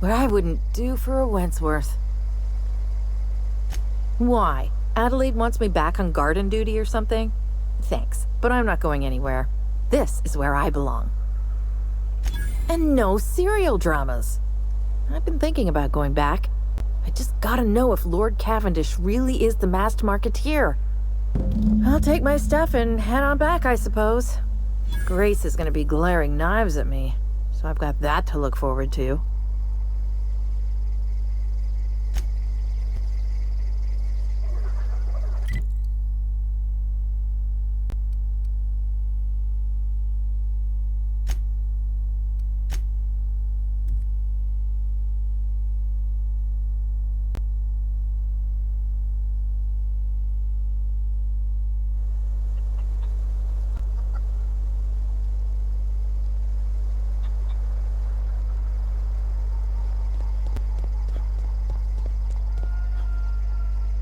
What I wouldn't do for a Wentworth. Why? Adelaide wants me back on garden duty or something? Thanks, but I'm not going anywhere. This is where I belong. And no serial dramas. I've been thinking about going back. I just gotta know if Lord Cavendish really is the masked marketeer. I'll take my stuff and head on back, I suppose. Grace is gonna be glaring knives at me, so I've got that to look forward to.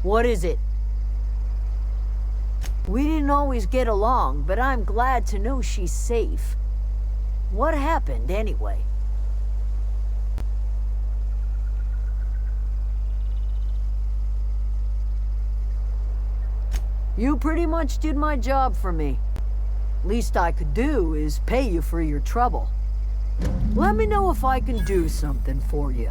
What is it? We didn't always get along, but I'm glad to know she's safe. What happened, anyway? You pretty much did my job for me. Least I could do is pay you for your trouble. Let me know if I can do something for you.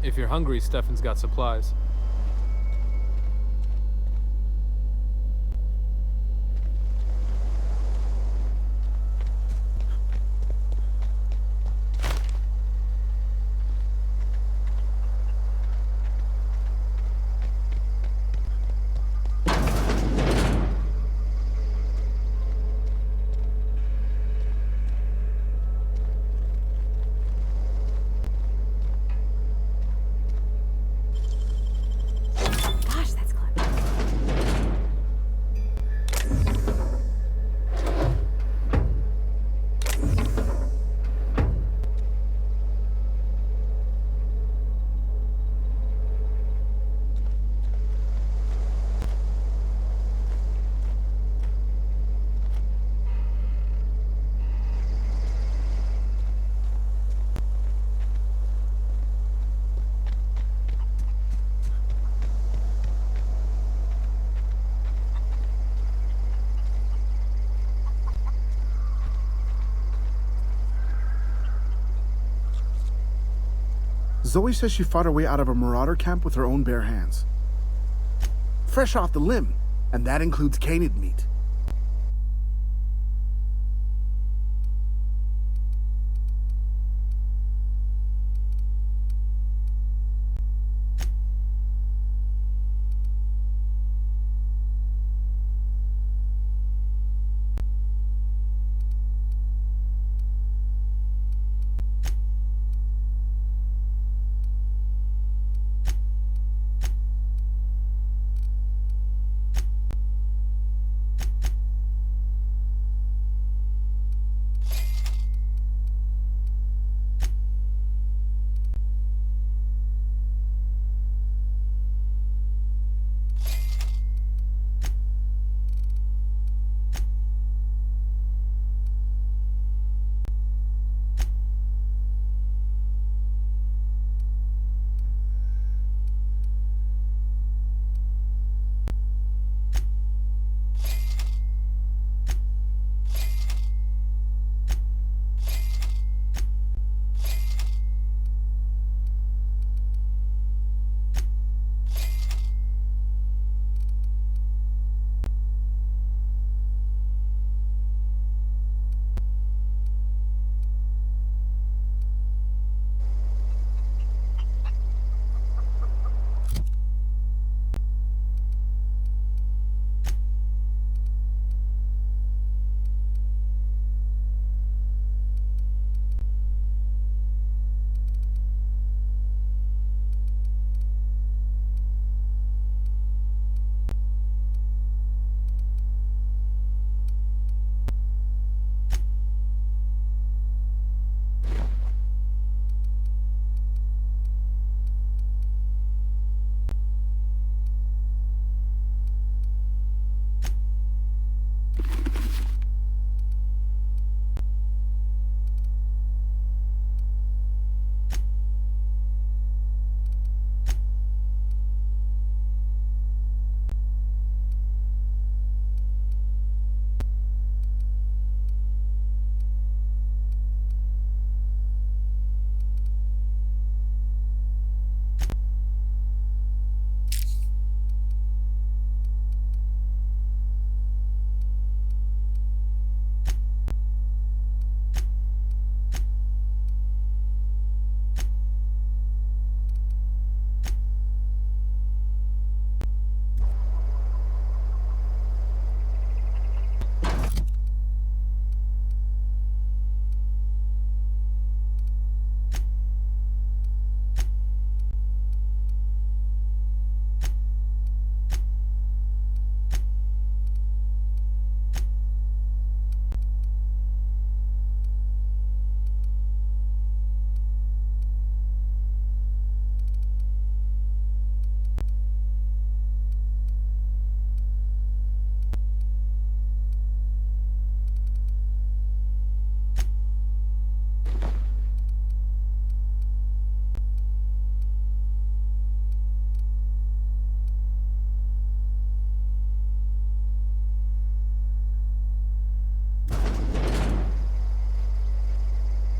If you're hungry, Stefan's got supplies. Zoe says she fought her way out of a marauder camp with her own bare hands. Fresh off the limb, and that includes canid meat.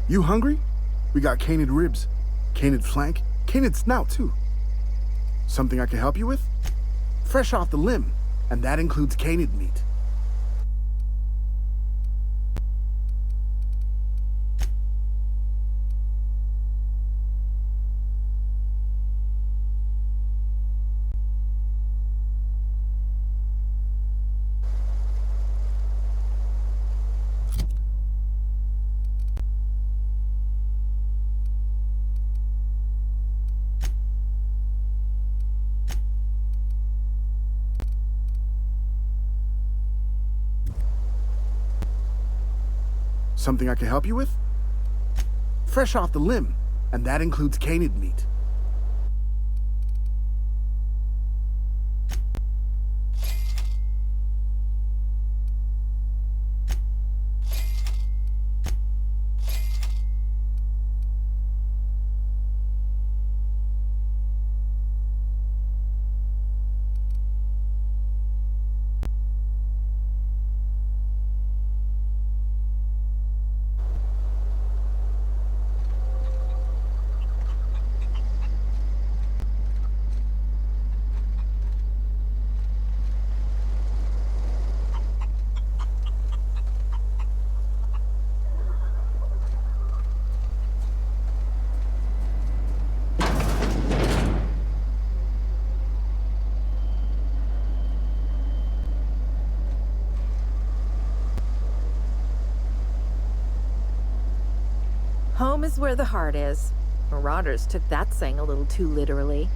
You hungry? We got canid ribs, canid flank, Canid snout, too. Something I can help you with? Fresh off the limb, and that includes canid meat. Something I can help you with? Fresh off the limb, and that includes canid meat. Home is where the heart is. Marauders took that saying a little too literally.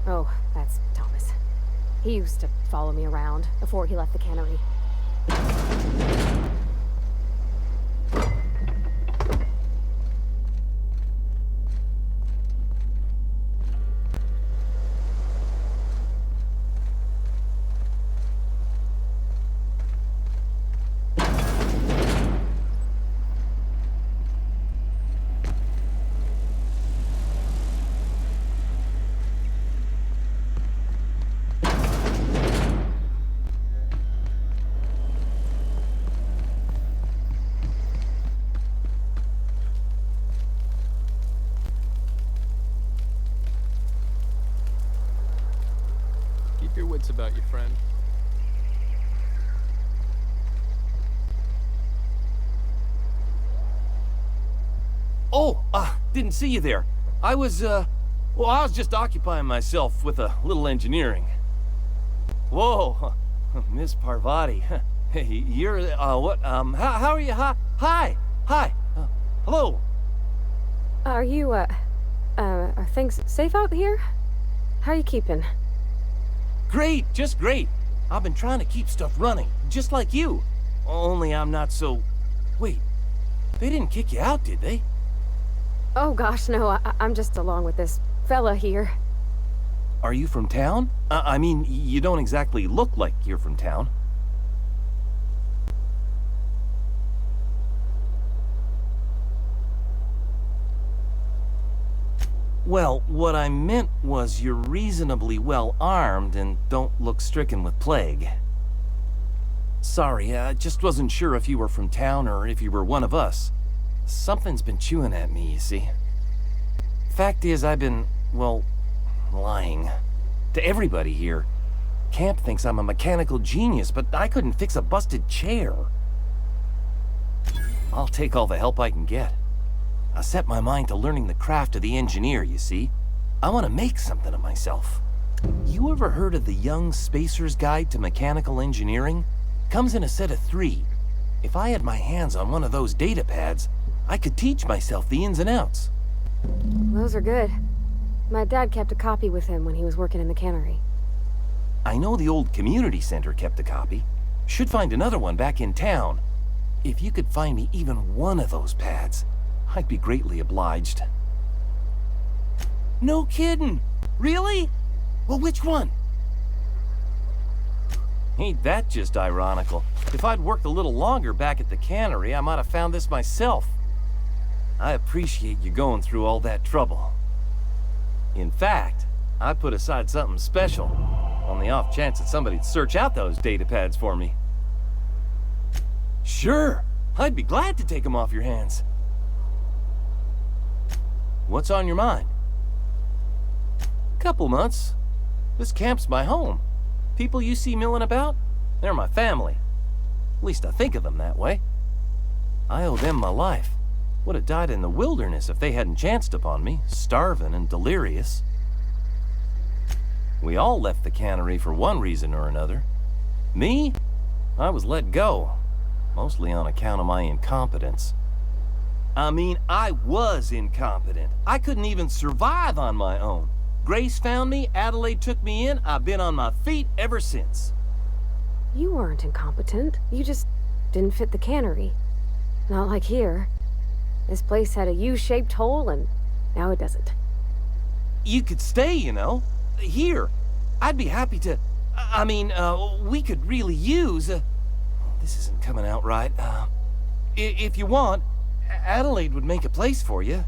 Oh, that's Thomas. He used to follow me around before he left the cannery. Keep your wits about you, friend. Oh, didn't see you there. I was just occupying myself with a little engineering. Whoa, Miss Parvati. Hey, you're, what, how are you? Hi, hello. Are you, are things safe out here? How are you keeping? Great, just great. I've been trying to keep stuff running, just like you. Only I'm not so... Wait, they didn't kick you out, did they? Oh gosh, no, I'm just along with this fella here. Are you from town? I mean, you don't exactly look like you're from town. Well, what I meant was you're reasonably well armed and don't look stricken with plague. Sorry, I just wasn't sure if you were from town or if you were one of us. Something's been chewing at me, you see. Fact is, I've been, well, lying. To everybody here. Camp thinks I'm a mechanical genius, but I couldn't fix a busted chair. I'll take all the help I can get. I set my mind to learning the craft of the engineer, you see. I want to make something of myself. You ever heard of the Young Spacer's Guide to Mechanical Engineering? Comes in a set of 3. If I had my hands on one of those data pads, I could teach myself the ins and outs. Those are good. My dad kept a copy with him when he was working in the cannery. I know the old community center kept a copy. Should find another one back in town. If you could find me even one of those pads, I'd be greatly obliged. No kidding! Really? Well, which one? Ain't that just ironical? If I'd worked a little longer back at the cannery, I might have found this myself. I appreciate you going through all that trouble. In fact, I put aside something special, on the off chance that somebody'd search out those data pads for me. Sure, I'd be glad to take them off your hands. What's on your mind? Couple months. This camp's my home. People you see milling about, they're my family. At least I think of them that way. I owe them my life. Would have died in the wilderness if they hadn't chanced upon me, starving and delirious. We all left the cannery for one reason or another. Me? I was let go, mostly on account of my incompetence. I mean, I was incompetent. I couldn't even survive on my own. Grace found me, Adelaide took me in, I've been on my feet ever since. You weren't incompetent. You just didn't fit the cannery. Not like here. This place had a U-shaped hole, and now it doesn't. You could stay, you know. Here. I'd be happy to... I mean, we could really use... this isn't coming out right. If you want, Adelaide would make a place for you.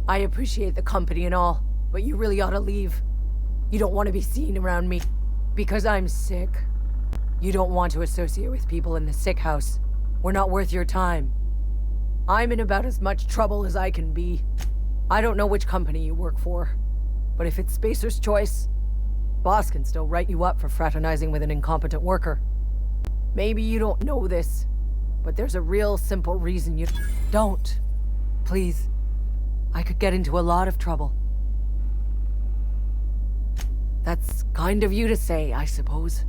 I appreciate the company and all, but you really ought to leave. You don't want to be seen around me. Because I'm sick. You don't want to associate with people in the sick house. We're not worth your time. I'm in about as much trouble as I can be. I don't know which company you work for, but if it's Spacer's choice, boss can still write you up for fraternizing with an incompetent worker. Maybe you don't know this, but there's a real simple reason you don't. Please. I could get into a lot of trouble. That's kind of you to say, I suppose.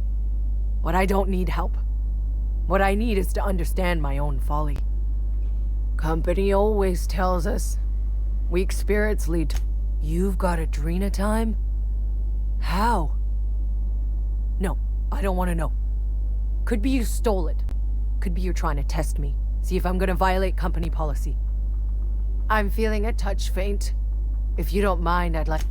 But I don't need help. What I need is to understand my own folly. Company always tells us, weak spirits lead to... You've got Adrena time? How? No, I don't want to know. Could be you stole it. Could be you're trying to test me. See if I'm gonna violate company policy. I'm feeling a touch faint. If you don't mind, I'd like...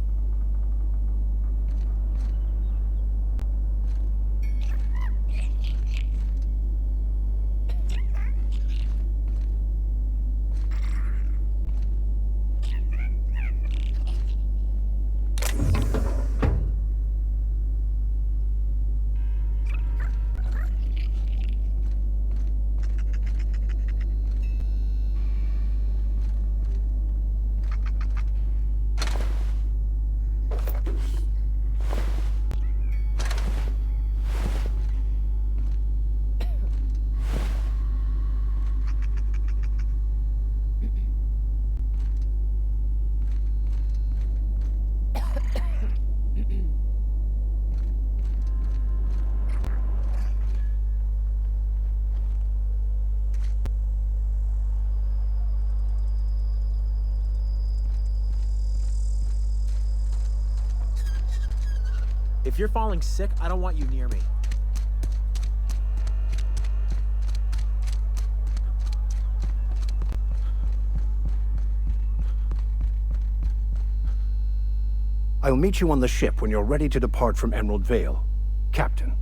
If you're falling sick, I don't want you near me. I'll meet you on the ship when you're ready to depart from Emerald Vale, Captain.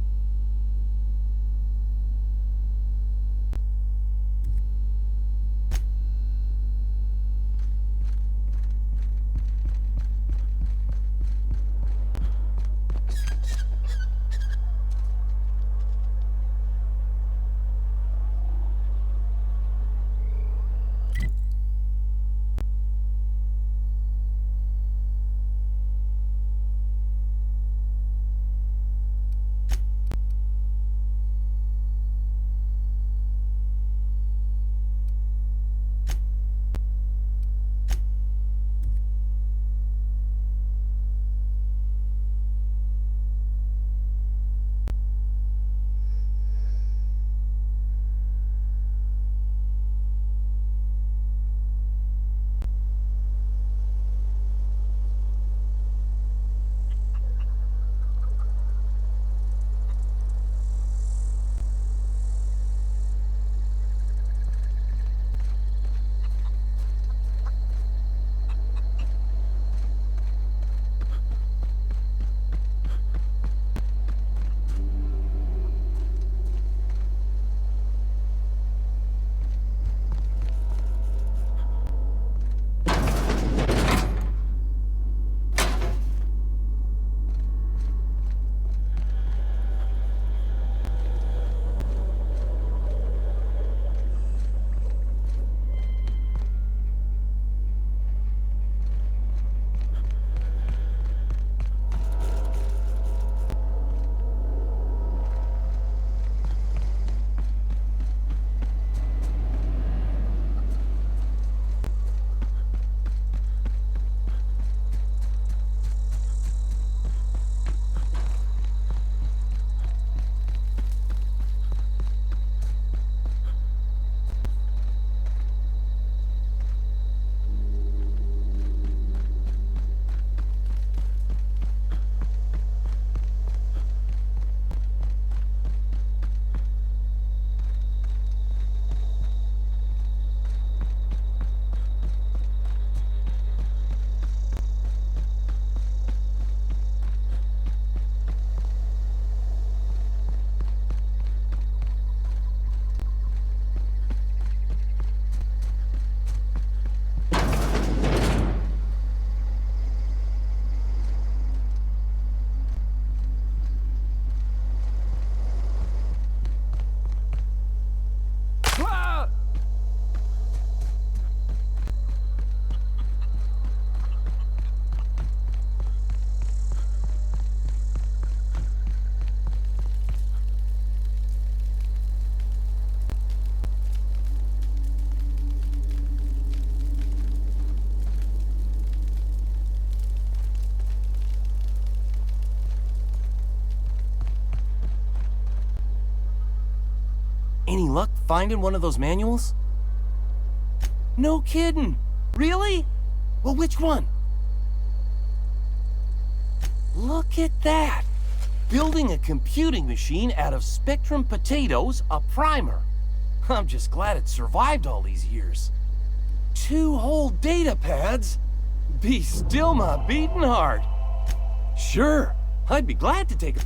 luck finding one of those manuals? No kidding. Really? Well, which one? Look at that. Building a computing machine out of Spectrum potatoes, a primer. I'm just glad it survived all these years. 2 whole data pads? Be still my beating heart. Sure, I'd be glad to take a...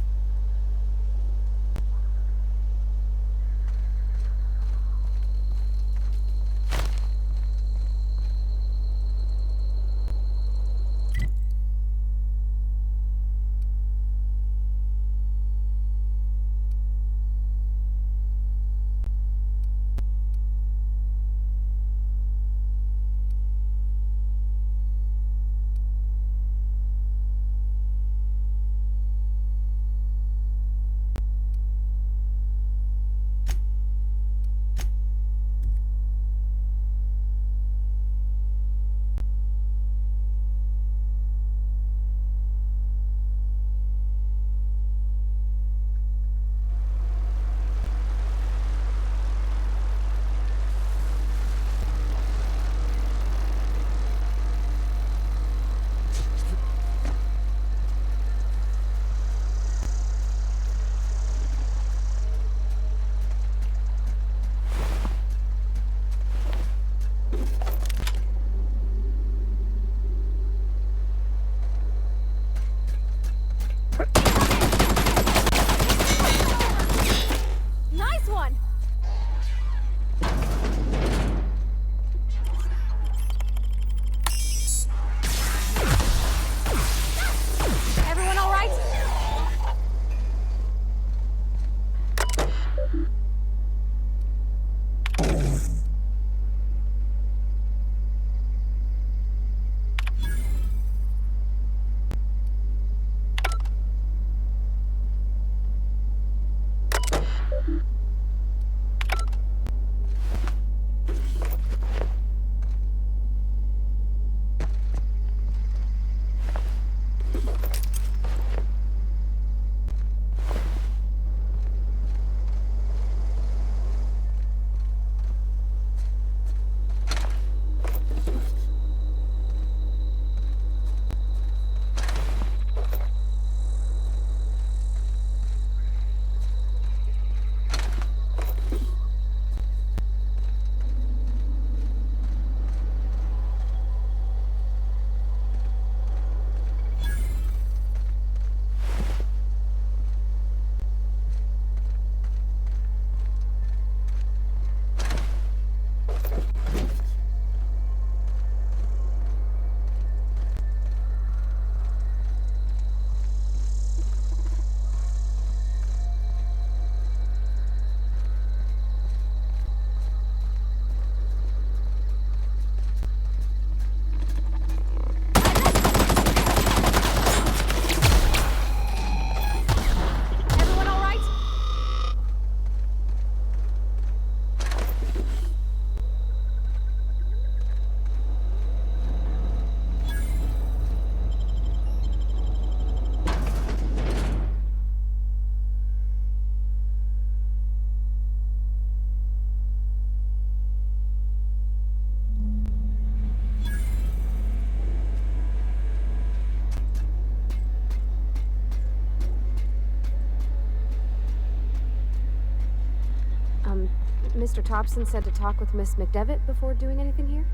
Mr. Thompson said to talk with Miss McDevitt before doing anything here?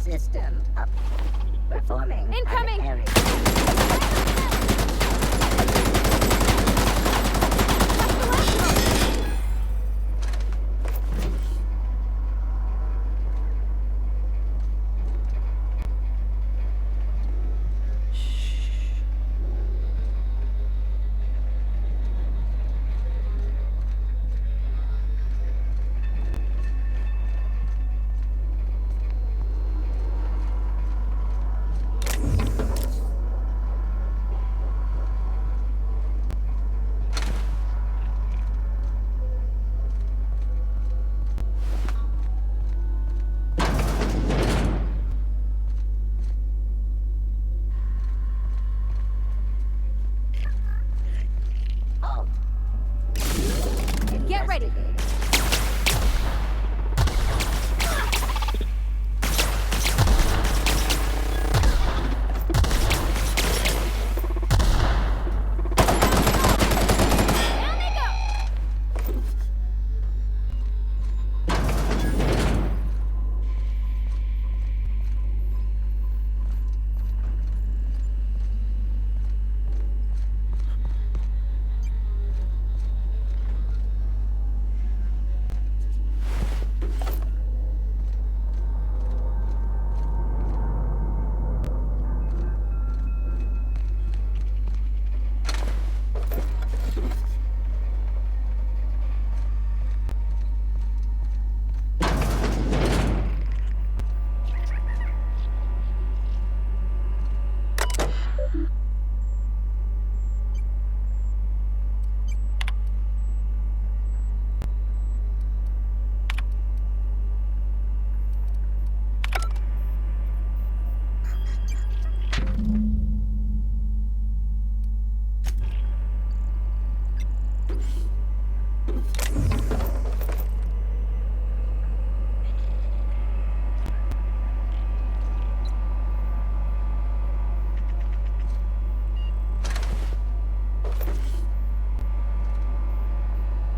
System up. Performing. Incoming! Get ready.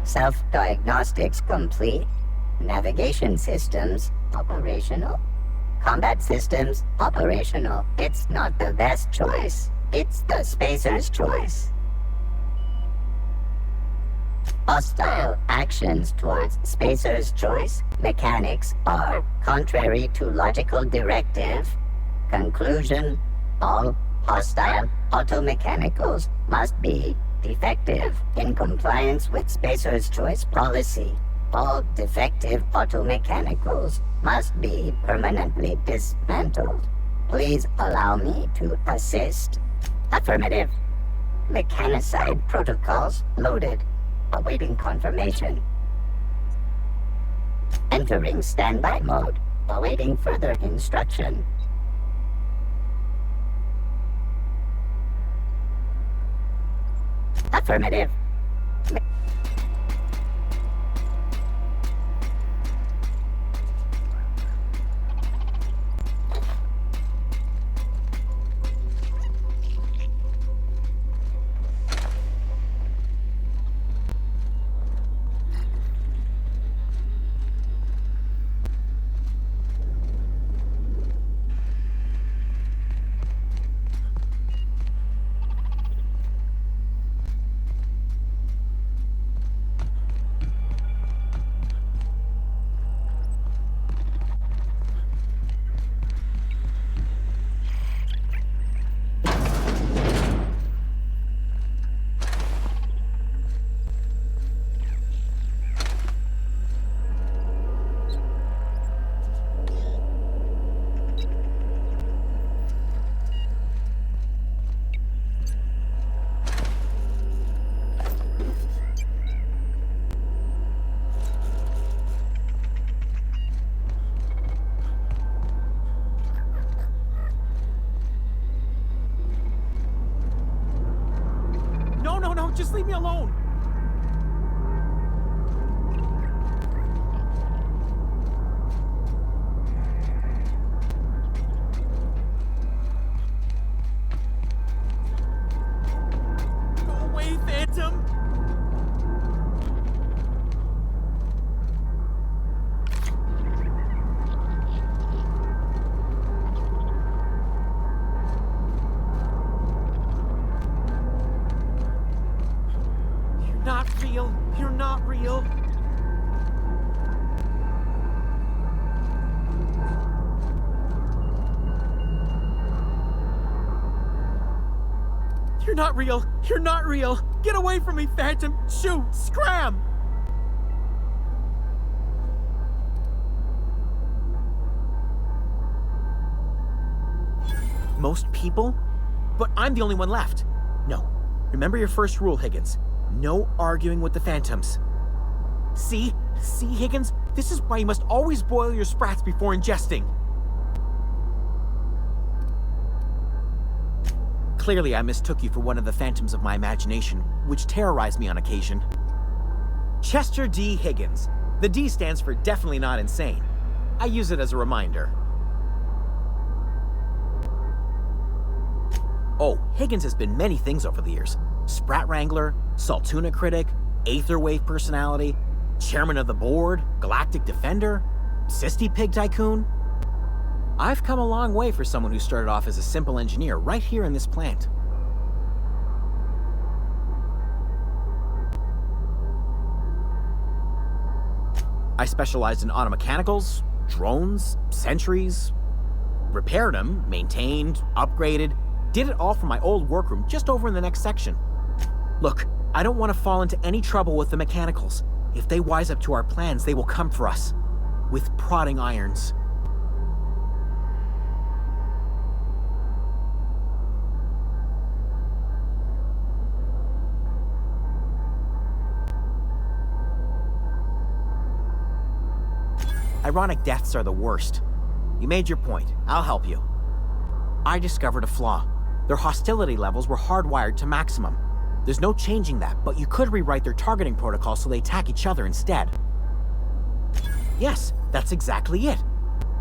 Self-diagnostics complete. Navigation systems operational. Combat systems operational. It's not the best choice. It's the spacer's choice. Hostile actions towards spacer's choice mechanics are contrary to logical directive. Conclusion: all hostile automechanicals must be defective in compliance with spacer's choice policy. All defective automechanicals must be permanently dismantled. Please allow me to assist. Affirmative. Mechanicide protocols loaded. Awaiting confirmation. Entering standby mode. Awaiting further instruction. Affirmative. No, just leave me alone. Go away, Phantom. not real. You're not real. Get away from me, Phantom. Shoot. Scram. Most people? But I'm the only one left. No. Remember your first rule, Higgins. No arguing with the Phantoms. See? See, Higgins? This is why you must always boil your sprats before ingesting. Clearly, I mistook you for one of the phantoms of my imagination, which terrorized me on occasion. Chester D. Higgins. The D stands for definitely not insane. I use it as a reminder. Oh, Higgins has been many things over the years. Sprat Wrangler, Saltuna Critic, Aetherwave Personality, Chairman of the Board, Galactic Defender, Sisty Pig Tycoon. I've come a long way for someone who started off as a simple engineer right here in this plant. I specialized in automechanicals, drones, sentries, repaired them, maintained, upgraded, did it all from my old workroom just over in the next section. Look, I don't want to fall into any trouble with the mechanicals. If they wise up to our plans, they will come for us. With prodding irons. Ironic deaths are the worst. You made your point. I'll help you. I discovered a flaw. Their hostility levels were hardwired to maximum. There's no changing that, but you could rewrite their targeting protocol so they attack each other instead. Yes, that's exactly it.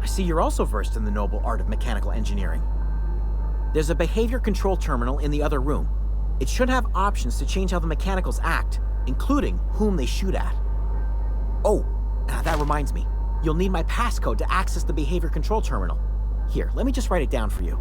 I see you're also versed in the noble art of mechanical engineering. There's a behavior control terminal in the other room. It should have options to change how the mechanicals act, including whom they shoot at. Oh, that reminds me. You'll need my passcode to access the behavior control terminal. Here, let me just write it down for you.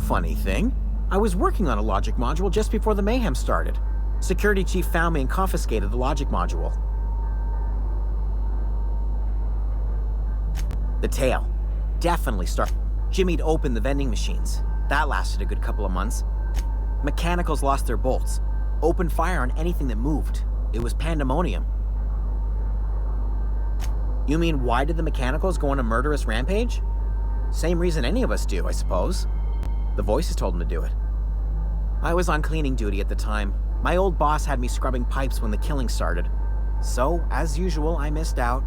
Funny thing, I was working on a logic module just before the mayhem started. Security chief found me and confiscated the logic module. The tail. Definitely start. Jimmy'd opened the vending machines. That lasted a good couple of months. Mechanicals lost their bolts. Opened fire on anything that moved. It was pandemonium. You mean why did the mechanicals go on a murderous rampage? Same reason any of us do, I suppose. The voices told them to do it. I was on cleaning duty at the time. My old boss had me scrubbing pipes when the killing started. So, as usual, I missed out.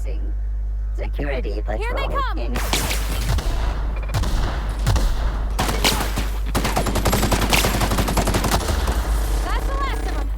Commencing security patrol. Here they come! That's the last of them.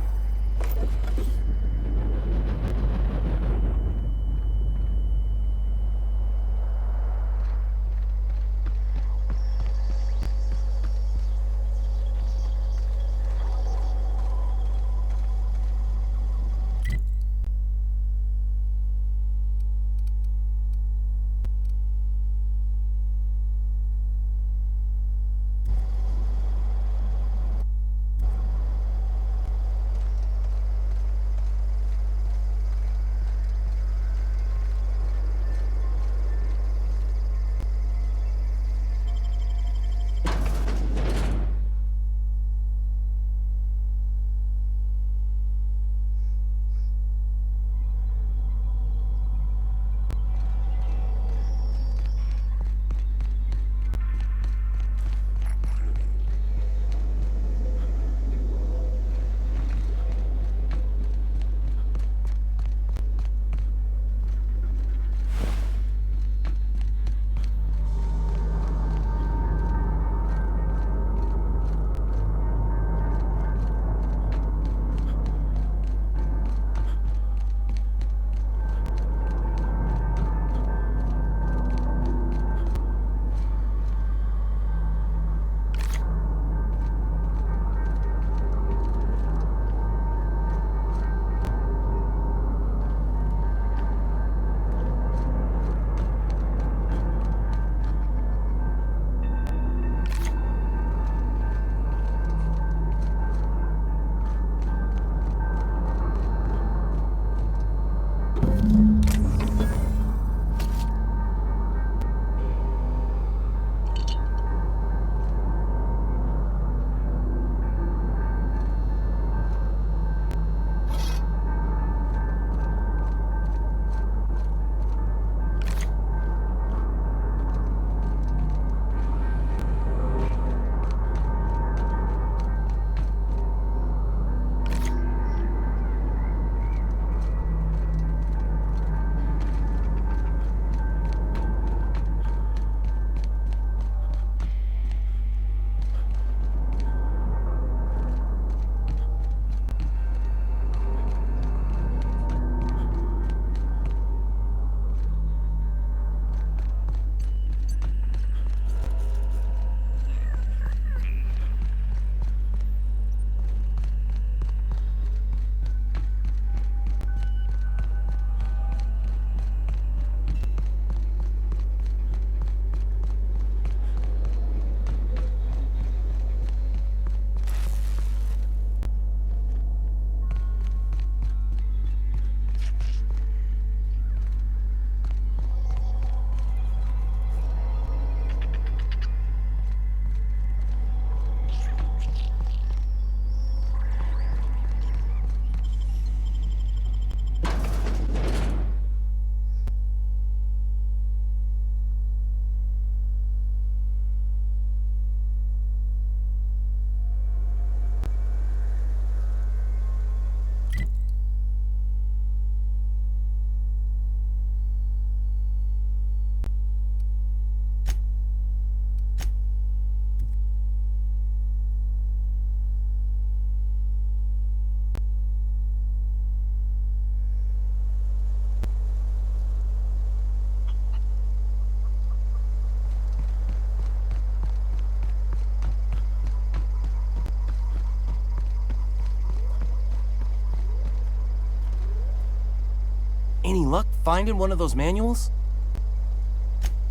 Any luck finding one of those manuals?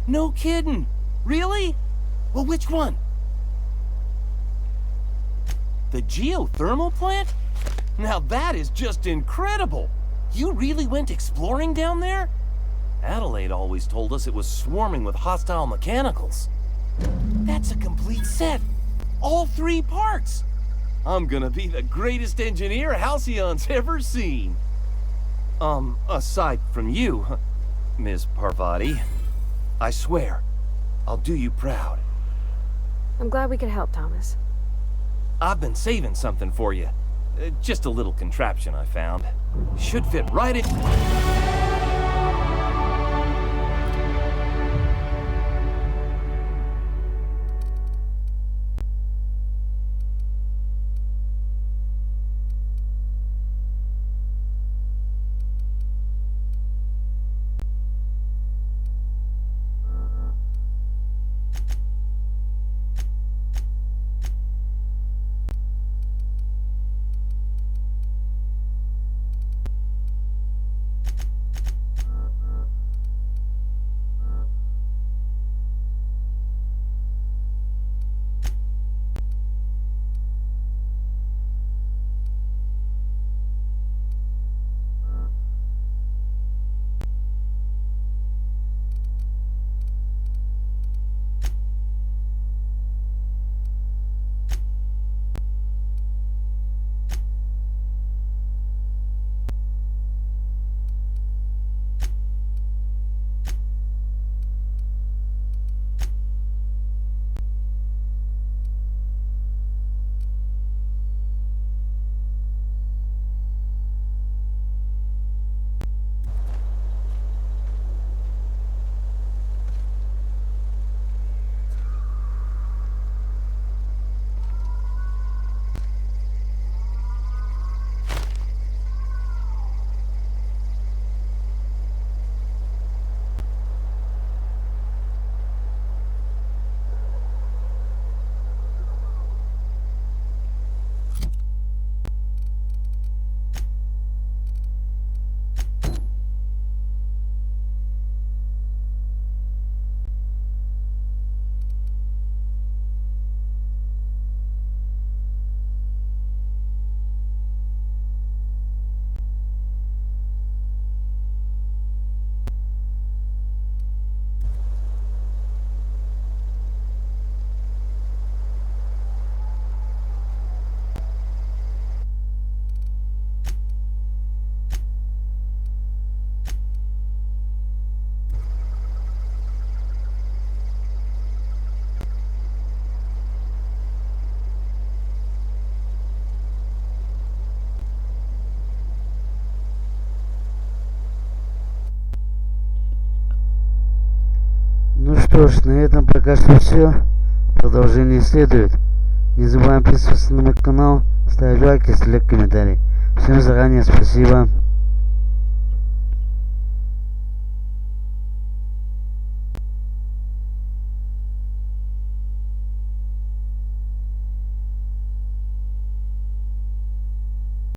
No kidding! Really? Well, which one? The geothermal plant? Now that is just incredible! You really went exploring down there? Adelaide always told us it was swarming with hostile mechanicals. That's a complete set! All 3 parts! I'm gonna be the greatest engineer Halcyon's ever seen! Aside from you, Ms. Parvati, I swear, I'll do you proud. I'm glad we could help, Thomas. I've been saving something for you. Just a little contraption I found. Should fit right in... Что ж, на этом пока что все. Продолжение следует. Не забываем подписываться на мой канал, ставить лайк и оставлять комментарий. Всем заранее спасибо.